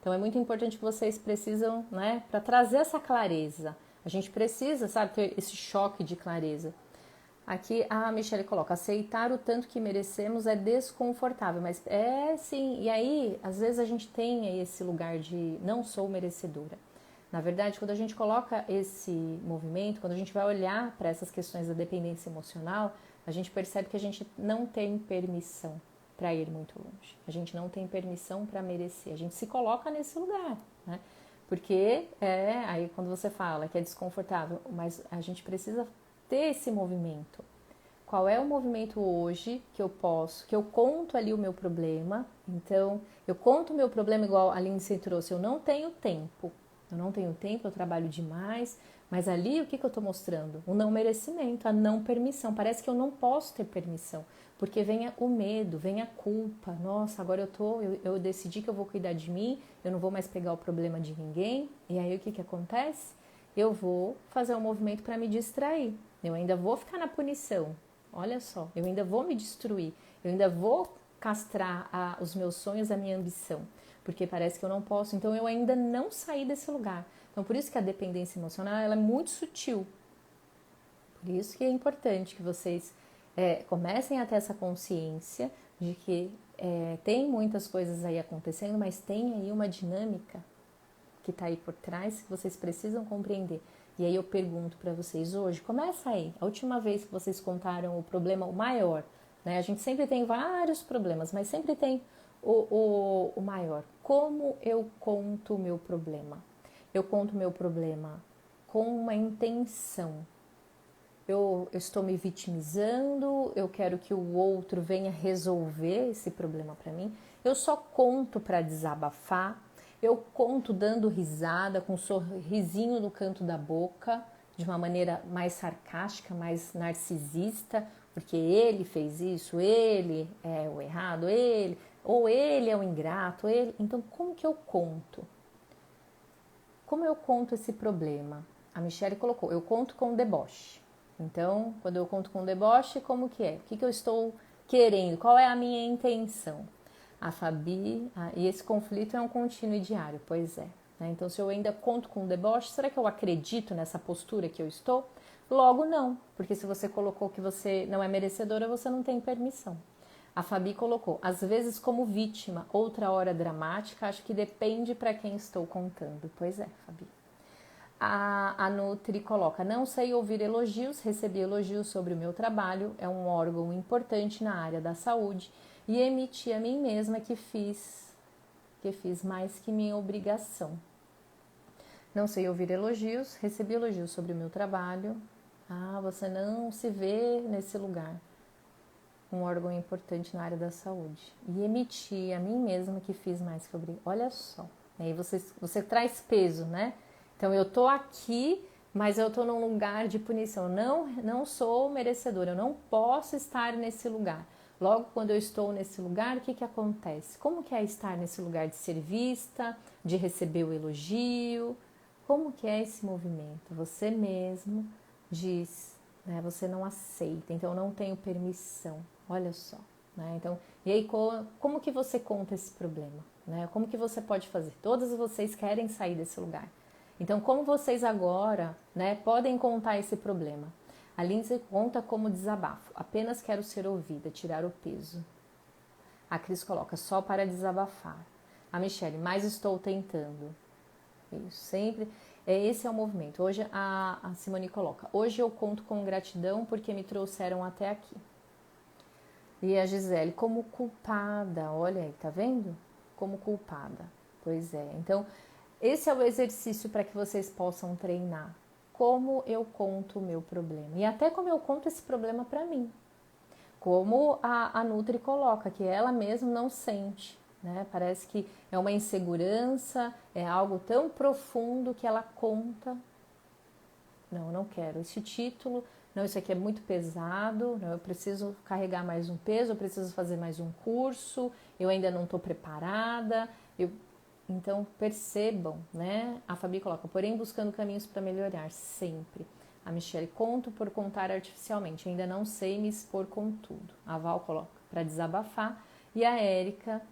Então é muito importante que vocês precisam, né, para trazer essa clareza. A gente precisa, sabe, ter esse choque de clareza. Aqui a Michelle coloca, aceitar o tanto que merecemos é desconfortável, mas é sim, e aí às vezes a gente tem esse lugar de não sou merecedora. Na verdade, quando a gente coloca esse movimento, quando a gente vai olhar para essas questões da dependência emocional, a gente percebe que a gente não tem permissão. para ir muito longe. A gente não tem permissão para merecer. A gente se coloca nesse lugar, né? Porque aí quando você fala que é desconfortável, mas a gente precisa ter esse movimento. Qual é o movimento hoje que eu posso, que eu conto ali o meu problema? Então, eu conto o meu problema igual a Lindsay trouxe, eu não tenho tempo. Eu não tenho tempo, eu trabalho demais, mas ali o que eu estou mostrando? O não merecimento, a não permissão. Parece que eu não posso ter permissão, porque vem o medo, vem a culpa. Nossa, agora eu decidi que eu vou cuidar de mim, eu não vou mais pegar o problema de ninguém. E aí o que acontece? Eu vou fazer um movimento para me distrair. Eu ainda vou ficar na punição. Olha só, eu ainda vou me destruir, eu ainda vou castrar os meus sonhos, a minha ambição, porque parece que eu não posso, então eu ainda não saí desse lugar. Então por isso que a dependência emocional ela é muito sutil. Por isso que é importante que vocês comecem a ter essa consciência de que tem muitas coisas aí acontecendo, mas tem aí uma dinâmica que está aí por trás que vocês precisam compreender. E aí eu pergunto para vocês hoje, começa aí, a última vez que vocês contaram o problema, o maior, né? A gente sempre tem vários problemas, mas sempre tem o maior. Como eu conto o meu problema? Eu conto o meu problema com uma intenção. Eu estou me vitimizando, eu quero que o outro venha resolver esse problema para mim. Eu só conto para desabafar. Eu conto dando risada, com um sorrisinho no canto da boca, de uma maneira mais sarcástica, mais narcisista, porque ele fez isso, ele é o errado, ou ele é o ingrato, ele. Então, como que eu conto? Como eu conto esse problema? A Michelle colocou, eu conto com deboche. Então, quando eu conto com deboche, como que é? O que eu estou querendo? Qual é a minha intenção? A Fabi, e esse conflito é um contínuo e diário, pois é. Né? Então, se eu ainda conto com deboche, será que eu acredito nessa postura que eu estou? Logo, não, porque se você colocou que você não é merecedora, você não tem permissão. A Fabi colocou, às vezes como vítima, outra hora dramática, acho que depende para quem estou contando. Pois é, Fabi. A Nutri coloca, não sei ouvir elogios, recebi elogios sobre o meu trabalho, é um órgão importante na área da saúde e emiti a mim mesma que fiz mais que minha obrigação. Não sei ouvir elogios, recebi elogios sobre o meu trabalho. Você não se vê nesse lugar. Um órgão importante na área da saúde. E emiti a mim mesma que fiz mais que obrigação. Olha só. Aí você traz peso, né? Então eu tô aqui, mas eu tô num lugar de punição. Não sou merecedora, eu não posso estar nesse lugar. Logo, quando eu estou nesse lugar, o que acontece? Como que é estar nesse lugar de ser vista, de receber o elogio? Como que é esse movimento? Você mesmo diz, né? Você não aceita, então eu não tenho permissão. Olha só. Né? Então, e aí, como que você conta esse problema? Né? Como que você pode fazer? Todas vocês querem sair desse lugar. Então, como vocês agora, né, podem contar esse problema? A Lindsay conta como desabafo. Apenas quero ser ouvida, tirar o peso. A Cris coloca só para desabafar. A Michelle, mas estou tentando. Isso, sempre. Esse é o movimento. Hoje a Simone coloca, hoje eu conto com gratidão porque me trouxeram até aqui. E a Gisele, como culpada, olha aí, tá vendo? Como culpada. Pois é, então esse é o exercício para que vocês possam treinar. Como eu conto o meu problema. E até como eu conto esse problema para mim. Como a Nutri coloca, que ela mesma não sente. Né? Parece que é uma insegurança, é algo tão profundo que ela conta. Não, eu não quero esse título. Não, isso aqui é muito pesado. Não, eu preciso carregar mais um peso, eu preciso fazer mais um curso. Eu ainda não estou preparada. Então, percebam, né? A Fabi coloca, porém buscando caminhos para melhorar, sempre. A Michelle, conto por contar artificialmente, ainda não sei me expor com tudo. A Val coloca, para desabafar. E a Érica,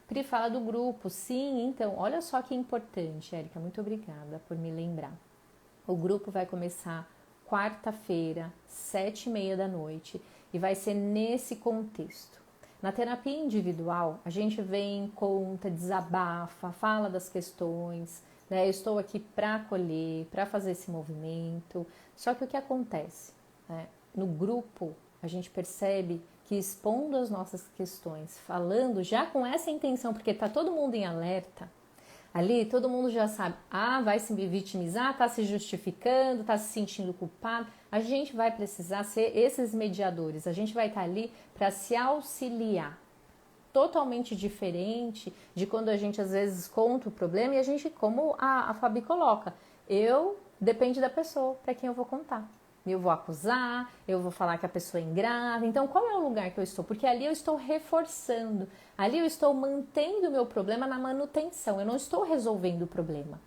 Pri fala do grupo, sim, então, olha só que importante, Érica, muito obrigada por me lembrar. O grupo vai começar quarta-feira, 7h30 da noite, e vai ser nesse contexto. Na terapia individual, a gente vem, conta, desabafa, fala das questões, né? Eu estou aqui para acolher, para fazer esse movimento. Só que o que acontece? Né? No grupo, a gente percebe que expondo as nossas questões, falando já com essa intenção, porque tá todo mundo em alerta, ali todo mundo já sabe, vai se vitimizar, tá se justificando, tá se sentindo culpado. A gente vai precisar ser esses mediadores, a gente vai estar ali para se auxiliar. Totalmente diferente de quando a gente às vezes conta o problema e a gente, como a Fabi coloca, depende da pessoa para quem eu vou contar. Eu vou acusar, eu vou falar que a pessoa é ingrata. Então, qual é o lugar que eu estou? Porque ali eu estou reforçando, ali eu estou mantendo o meu problema na manutenção, eu não estou resolvendo o problema.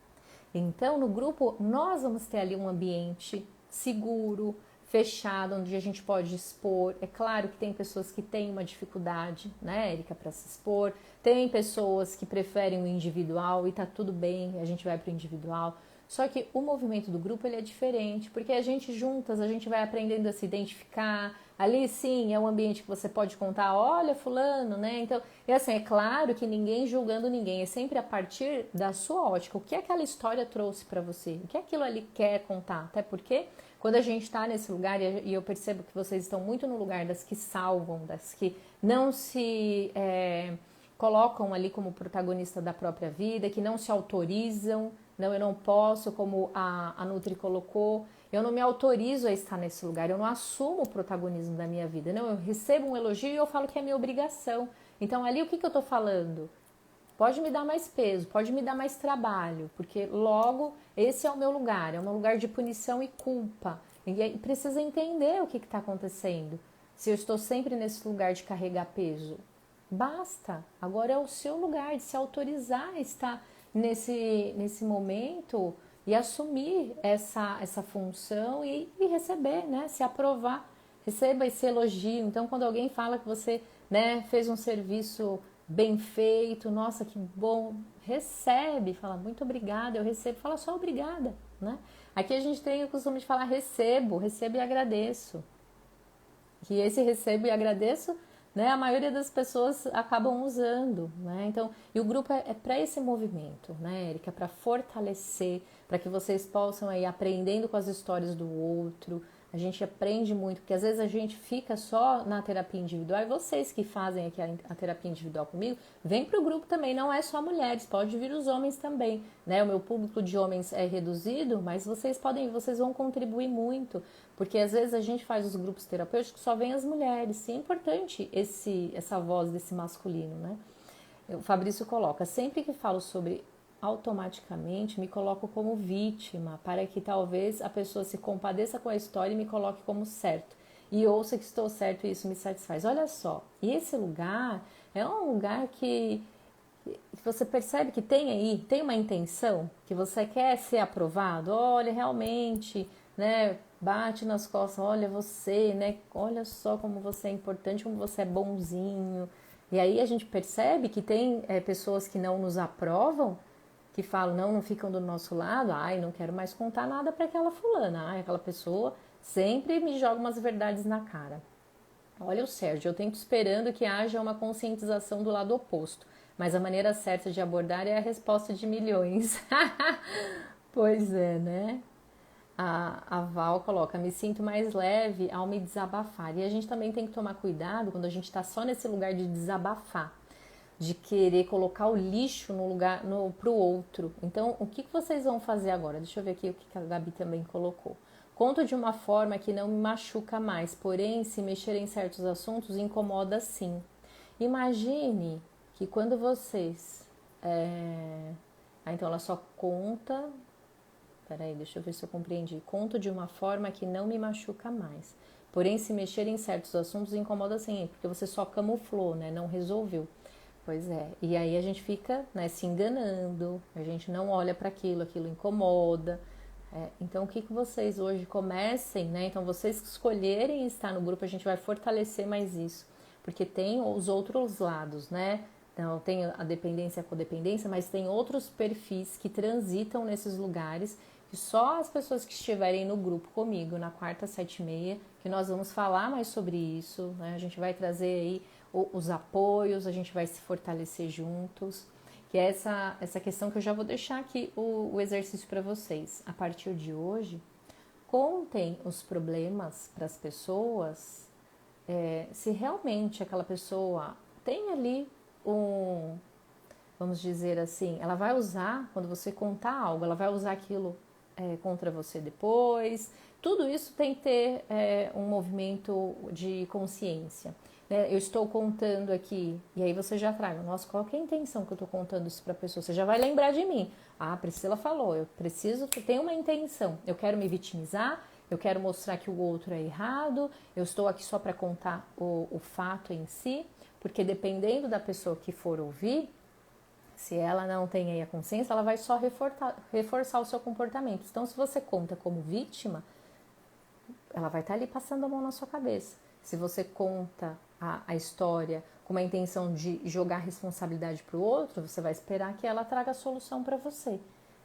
Então, no grupo, nós vamos ter ali um ambiente seguro, fechado, onde a gente pode expor. É claro que tem pessoas que têm uma dificuldade, né, Érica, para se expor. Tem pessoas que preferem o individual e tá tudo bem, a gente vai para o individual. Só que o movimento do grupo ele é diferente, porque a gente juntas, a gente vai aprendendo a se identificar. Ali sim, é um ambiente que você pode contar, olha fulano, né? Então, e assim, é claro que ninguém julgando ninguém, é sempre a partir da sua ótica. O que aquela história trouxe para você? O que aquilo ali quer contar? Até porque quando a gente está nesse lugar, e eu percebo que vocês estão muito no lugar das que salvam, das que não se colocam ali como protagonista da própria vida, que não se autorizam, não, eu não posso, como a Nutri colocou, eu não me autorizo a estar nesse lugar, eu não assumo o protagonismo da minha vida, não, eu recebo um elogio e eu falo que é minha obrigação. Então ali o que eu estou falando? Pode me dar mais peso, pode me dar mais trabalho, porque logo esse é o meu lugar, é um lugar de punição e culpa. E aí precisa entender o que está acontecendo. Se eu estou sempre nesse lugar de carregar peso, basta. Agora é o seu lugar de se autorizar a estar nesse momento e assumir essa função e receber, né? Se aprovar, receba esse elogio. Então, quando alguém fala que você, né, fez um serviço bem feito, nossa, que bom, recebe, fala muito obrigada, eu recebo, fala só obrigada, né? Aqui a gente tem o costume de falar recebo e agradeço. Que esse recebo e agradeço, né, a maioria das pessoas acabam usando, né? Então, e o grupo é para esse movimento, né, Érica, para fortalecer, para que vocês possam ir aprendendo com as histórias do outro. A gente aprende muito, porque às vezes a gente fica só na terapia individual, e vocês que fazem aqui a terapia individual comigo, vem para o grupo também, não é só mulheres, pode vir os homens também, né? O meu público de homens é reduzido, mas vocês vão contribuir muito, porque às vezes a gente faz os grupos terapêuticos, só vem as mulheres, e é importante essa voz desse masculino, né? O Fabrício coloca, sempre que falo sobre automaticamente me coloco como vítima, para que talvez a pessoa se compadeça com a história e me coloque como certo. E ouça que estou certo e isso me satisfaz. Olha só, e esse lugar é um lugar que você percebe que tem uma intenção, que você quer ser aprovado. Olha, realmente, né, bate nas costas, olha você, né, olha só como você é importante, como você é bonzinho. E aí a gente percebe que tem pessoas que não nos aprovam, que falam, não ficam do nosso lado, não quero mais contar nada para aquela fulana, aquela pessoa sempre me joga umas verdades na cara. Olha o Sérgio, eu tenho esperando que haja uma conscientização do lado oposto, mas a maneira certa de abordar é a resposta de milhões. Pois é, né? A Val coloca, me sinto mais leve ao me desabafar. E a gente também tem que tomar cuidado quando a gente está só nesse lugar de desabafar, de querer colocar o lixo no lugar pro outro. Então, o que vocês vão fazer agora? Deixa eu ver aqui o que a Gabi também colocou. Conto de uma forma que não me machuca mais, porém, se mexer em certos assuntos incomoda sim. Imagine que quando vocês... então, ela só conta... Peraí, deixa eu ver se eu compreendi. Conto de uma forma que não me machuca mais. Porém, se mexer em certos assuntos incomoda sim, porque você só camuflou, né? Não resolveu. Pois é, e aí a gente fica, né, se enganando, a gente não olha para aquilo incomoda. Então, o que vocês hoje comecem, né? Então, vocês que escolherem estar no grupo, a gente vai fortalecer mais isso, porque tem os outros lados, né? Então, tem a dependência e a codependência, mas tem outros perfis que transitam nesses lugares, que só as pessoas que estiverem no grupo comigo, na quarta, 7h30, que nós vamos falar mais sobre isso, né? A gente vai trazer aí os apoios, a gente vai se fortalecer juntos, que é essa questão que eu já vou deixar aqui o exercício para vocês. A partir de hoje, contem os problemas para as pessoas se realmente aquela pessoa tem ali vamos dizer assim, ela vai usar, quando você contar algo, ela vai usar aquilo contra você depois. Tudo isso tem que ter um movimento de consciência. Né? Eu estou contando aqui, e aí você já traz, nossa, qual que é a intenção que eu estou contando isso para a pessoa? Você já vai lembrar de mim. Ah, a Priscila falou, eu preciso, tem uma intenção, eu quero me vitimizar, eu quero mostrar que o outro é errado, eu estou aqui só para contar o fato em si, porque dependendo da pessoa que for ouvir, se ela não tem aí a consciência, ela vai só reforçar o seu comportamento. Então, se você conta como vítima, ela vai estar ali passando a mão na sua cabeça. Se você conta a história com uma intenção de jogar responsabilidade para o outro, você vai esperar que ela traga a solução para você.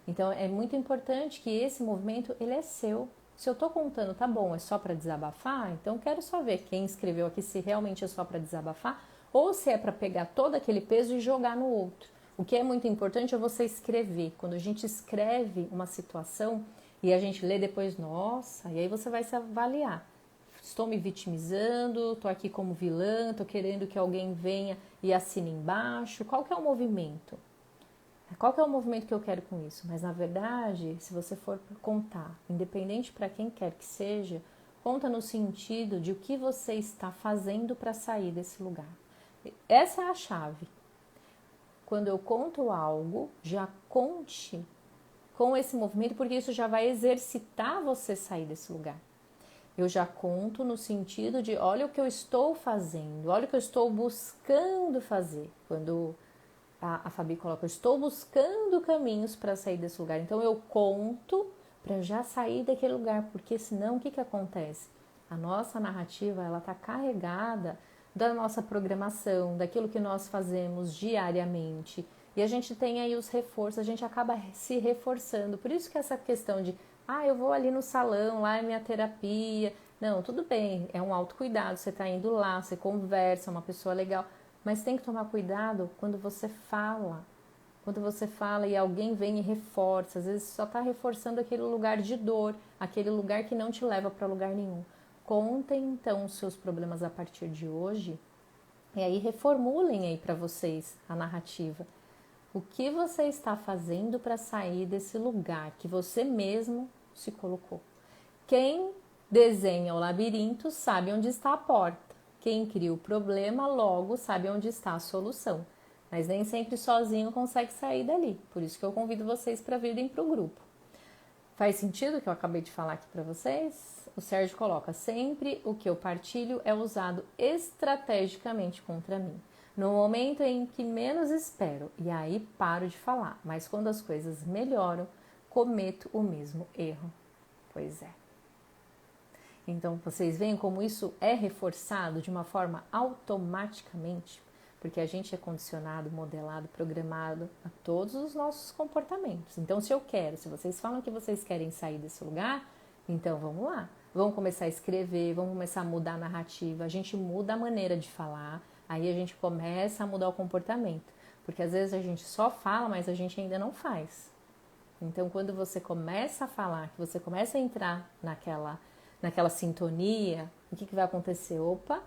Então, é muito importante que esse movimento, ele é seu. Se eu estou contando, tá bom, é só para desabafar, então quero só ver quem escreveu aqui se realmente é só para desabafar ou se é para pegar todo aquele peso e jogar no outro. O que é muito importante é você escrever. Quando a gente escreve uma situação e a gente lê depois, nossa, e aí você vai se avaliar. Estou me vitimizando, estou aqui como vilã, estou querendo que alguém venha e assine embaixo. Qual que é o movimento? Qual que é o movimento que eu quero com isso? Mas na verdade, se você for contar, independente para quem quer que seja, conta no sentido de o que você está fazendo para sair desse lugar. Essa é a chave. Quando eu conto algo, já conte com esse movimento, porque isso já vai exercitar você sair desse lugar. Eu já conto no sentido de, olha o que eu estou fazendo, olha o que eu estou buscando fazer. Quando a Fabi coloca, eu estou buscando caminhos para sair desse lugar. Então eu conto para já sair daquele lugar, porque senão o que acontece? A nossa narrativa, ela está carregada da nossa programação, daquilo que nós fazemos diariamente. E a gente tem aí os reforços, a gente acaba se reforçando. Por isso que essa questão de, eu vou ali no salão, lá é minha terapia. Não, tudo bem, é um autocuidado, você está indo lá, você conversa, é uma pessoa legal. Mas tem que tomar cuidado quando você fala. Quando você fala e alguém vem e reforça, às vezes só está reforçando aquele lugar de dor, aquele lugar que não te leva para lugar nenhum. Contem então os seus problemas a partir de hoje e aí reformulem aí para vocês a narrativa. O que você está fazendo para sair desse lugar que você mesmo se colocou? Quem desenha o labirinto sabe onde está a porta. Quem cria o problema logo sabe onde está a solução. Mas nem sempre sozinho consegue sair dali. Por isso que eu convido vocês para virem para o grupo. Faz sentido o que eu acabei de falar aqui para vocês? O Sérgio coloca, sempre o que eu partilho é usado estrategicamente contra mim. No momento em que menos espero, e aí paro de falar. Mas quando as coisas melhoram, cometo o mesmo erro. Pois é. Então, vocês veem como isso é reforçado de uma forma automaticamente, porque a gente é condicionado, modelado, programado a todos os nossos comportamentos. Então, se vocês falam que vocês querem sair desse lugar, então vamos lá. Vamos começar a escrever, vamos começar a mudar a narrativa, a gente muda a maneira de falar, aí a gente começa a mudar o comportamento. Porque às vezes a gente só fala, mas a gente ainda não faz. Então, quando você começa a falar, que você começa a entrar naquela sintonia, o que vai acontecer? Opa,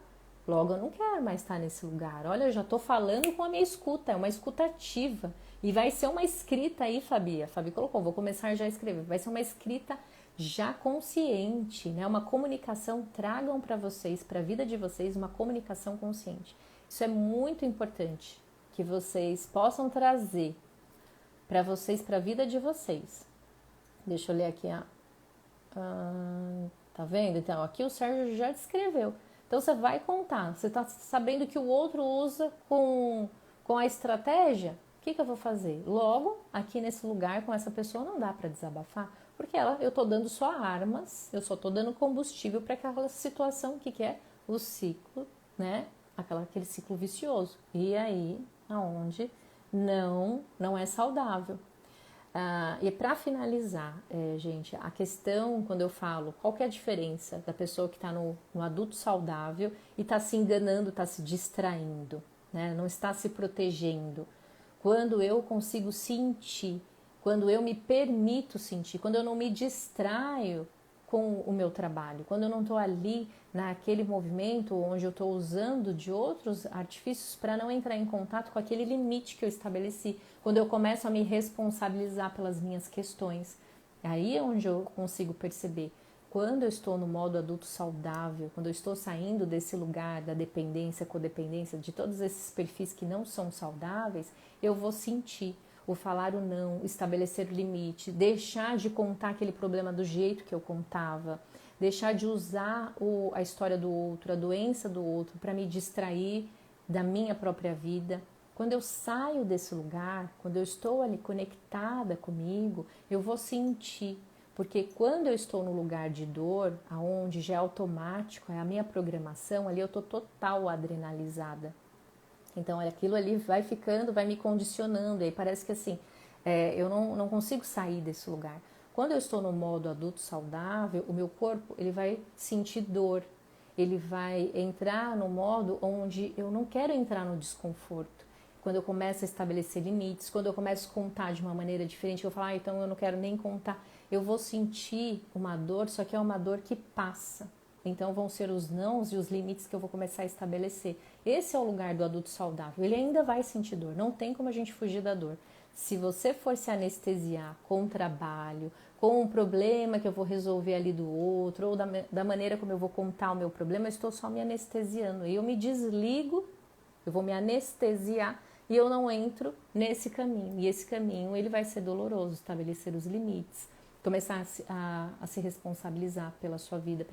logo eu não quero mais estar nesse lugar. Olha, eu já estou falando com a minha escuta, é uma escuta ativa. E vai ser uma escrita aí, Fabi. A Fabi colocou, vou começar já a escrever. Vai ser uma escrita já consciente, né? Uma comunicação, tragam para vocês, para a vida de vocês, uma comunicação consciente. Isso é muito importante, que vocês possam trazer para vocês, para a vida de vocês. Deixa eu ler aqui, tá vendo? Então, aqui o Sérgio já descreveu. Então, você vai contar. Você está sabendo que o outro usa com a estratégia? O que eu vou fazer? Logo, aqui nesse lugar, com essa pessoa, não dá para desabafar. Porque eu estou dando só armas, eu só estou dando combustível para aquela situação, que é o ciclo, né? Aquele ciclo vicioso. E aí, aonde não é saudável. E para finalizar, gente, a questão, quando eu falo, qual que é a diferença da pessoa que está no adulto saudável e está se enganando, está se distraindo, né? Não está se protegendo. Quando eu consigo sentir, quando eu me permito sentir, quando eu não me distraio com o meu trabalho, quando eu não estou ali naquele movimento onde eu estou usando de outros artifícios para não entrar em contato com aquele limite que eu estabeleci, quando eu começo a me responsabilizar pelas minhas questões. Aí é onde eu consigo perceber. Quando eu estou no modo adulto saudável, quando eu estou saindo desse lugar da dependência, codependência, de todos esses perfis que não são saudáveis, eu vou sentir o falar o não, estabelecer o limite, deixar de contar aquele problema do jeito que eu contava, deixar de usar a história do outro, a doença do outro para me distrair da minha própria vida. Quando eu saio desse lugar, quando eu estou ali conectada comigo, eu vou sentir. Porque quando eu estou no lugar de dor, aonde já é automático, é a minha programação, ali eu estou total adrenalizada. Então aquilo ali vai ficando, vai me condicionando, e aí parece que assim, eu não consigo sair desse lugar. Quando eu estou no modo adulto saudável, o meu corpo ele vai sentir dor, ele vai entrar no modo onde eu não quero entrar no desconforto. Quando eu começo a estabelecer limites, quando eu começo a contar de uma maneira diferente, eu falo, então eu não quero nem contar, eu vou sentir uma dor, só que é uma dor que passa. Então vão ser os nãos e os limites que eu vou começar a estabelecer. Esse é o lugar do adulto saudável. Ele ainda vai sentir dor, não tem como a gente fugir da dor. Se você for se anestesiar com o trabalho, com um problema que eu vou resolver ali do outro, ou da maneira como eu vou contar o meu problema, eu estou só me anestesiando. E eu me desligo, eu vou me anestesiar e eu não entro nesse caminho. E esse caminho ele vai ser doloroso, estabelecer os limites, começar a se responsabilizar pela sua vida,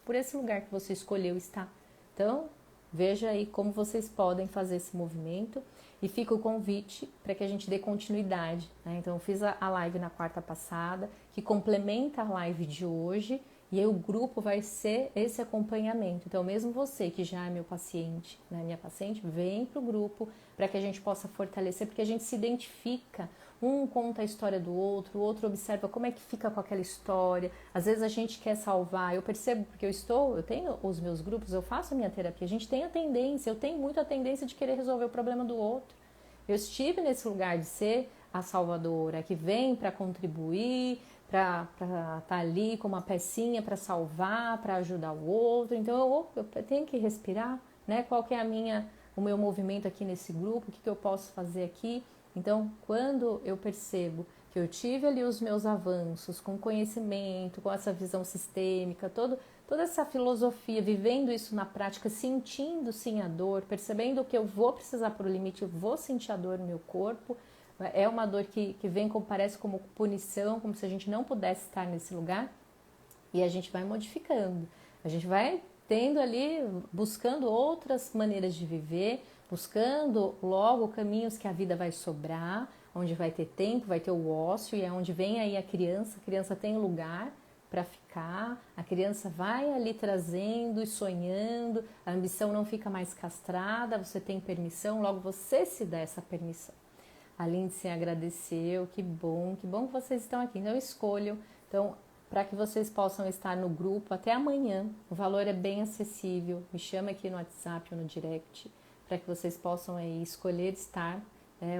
por esse lugar que você escolheu estar. Então, veja aí como vocês podem fazer esse movimento e fica o convite para que a gente dê continuidade, né? Então, eu fiz a live na quarta passada, que complementa a live de hoje, e aí o grupo vai ser esse acompanhamento. Então, mesmo você que já é meu paciente, né, minha paciente, vem para o grupo para que a gente possa fortalecer, porque a gente se identifica. Um conta a história do outro, o outro observa como é que fica com aquela história. Às vezes a gente quer salvar, eu percebo porque eu tenho os meus grupos, eu faço a minha terapia, a gente tem a tendência, eu tenho muito a tendência de querer resolver o problema do outro. Eu estive nesse lugar de ser a salvadora, que vem para contribuir, para estar ali com uma pecinha para salvar, para ajudar o outro. Então eu tenho que respirar, né? Qual que é o meu movimento aqui nesse grupo, o que eu posso fazer aqui? Então, quando eu percebo que eu tive ali os meus avanços com conhecimento, com essa visão sistêmica, toda essa filosofia, vivendo isso na prática, sentindo sim a dor, percebendo que eu vou precisar para o limite, eu vou sentir a dor no meu corpo, é uma dor que vem, parece como punição, como se a gente não pudesse estar nesse lugar, e a gente vai modificando, a gente vai tendo ali, buscando outras maneiras de viver, buscando logo caminhos que a vida vai sobrar, onde vai ter tempo, vai ter o ócio, e é onde vem aí a criança tem lugar para ficar, a criança vai ali trazendo e sonhando, a ambição não fica mais castrada, você tem permissão, logo você se dá essa permissão. A Lindsay agradeceu, que bom que vocês estão aqui, então escolham, então para que vocês possam estar no grupo até amanhã, o valor é bem acessível, me chama aqui no WhatsApp ou no direct, para que vocês possam aí escolher estar.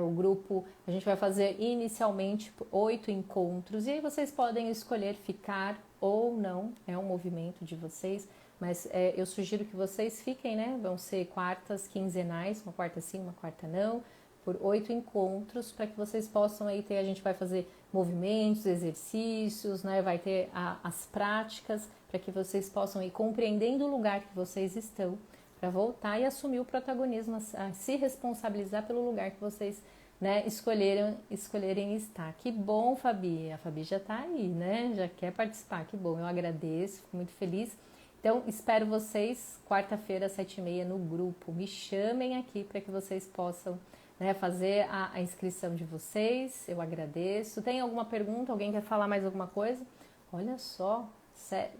O grupo, a gente vai fazer inicialmente 8 encontros, e aí vocês podem escolher ficar ou não, é um movimento de vocês, mas eu sugiro que vocês fiquem, né? Vão ser quartas quinzenais, uma quarta sim, uma quarta não, por 8 encontros, para que vocês possam aí ter, a gente vai fazer movimentos, exercícios, né? Vai ter as práticas, para que vocês possam ir compreendendo o lugar que vocês estão, para voltar e assumir o protagonismo, a se responsabilizar pelo lugar que vocês, né, escolherem estar. Que bom, Fabi, a Fabi já está aí, né, já quer participar, que bom, eu agradeço, fico muito feliz. Então, espero vocês quarta-feira, às 7h30 no grupo, me chamem aqui para que vocês possam, né, fazer a inscrição de vocês, eu agradeço. Tem alguma pergunta, alguém quer falar mais alguma coisa? Olha só,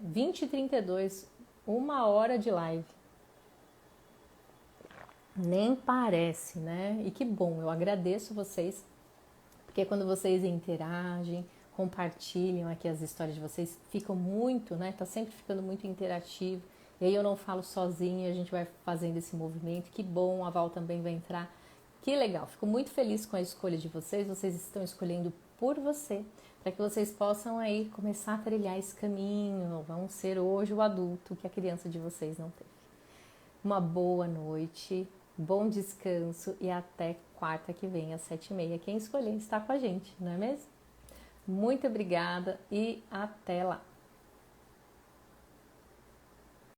20h32, 1 hora de live. Nem parece, né? E que bom, eu agradeço vocês, porque quando vocês interagem, compartilham aqui as histórias de vocês, ficam muito, né? Tá sempre ficando muito interativo. E aí eu não falo sozinha, a gente vai fazendo esse movimento. Que bom, a Val também vai entrar. Que legal, fico muito feliz com a escolha de vocês. Vocês estão escolhendo por você, para que vocês possam aí começar a trilhar esse caminho, vão ser hoje o adulto que a criança de vocês não teve. Uma boa noite, bom descanso e até quarta que vem às 7h30. Quem escolher estar com a gente, não é mesmo? Muito obrigada e até lá!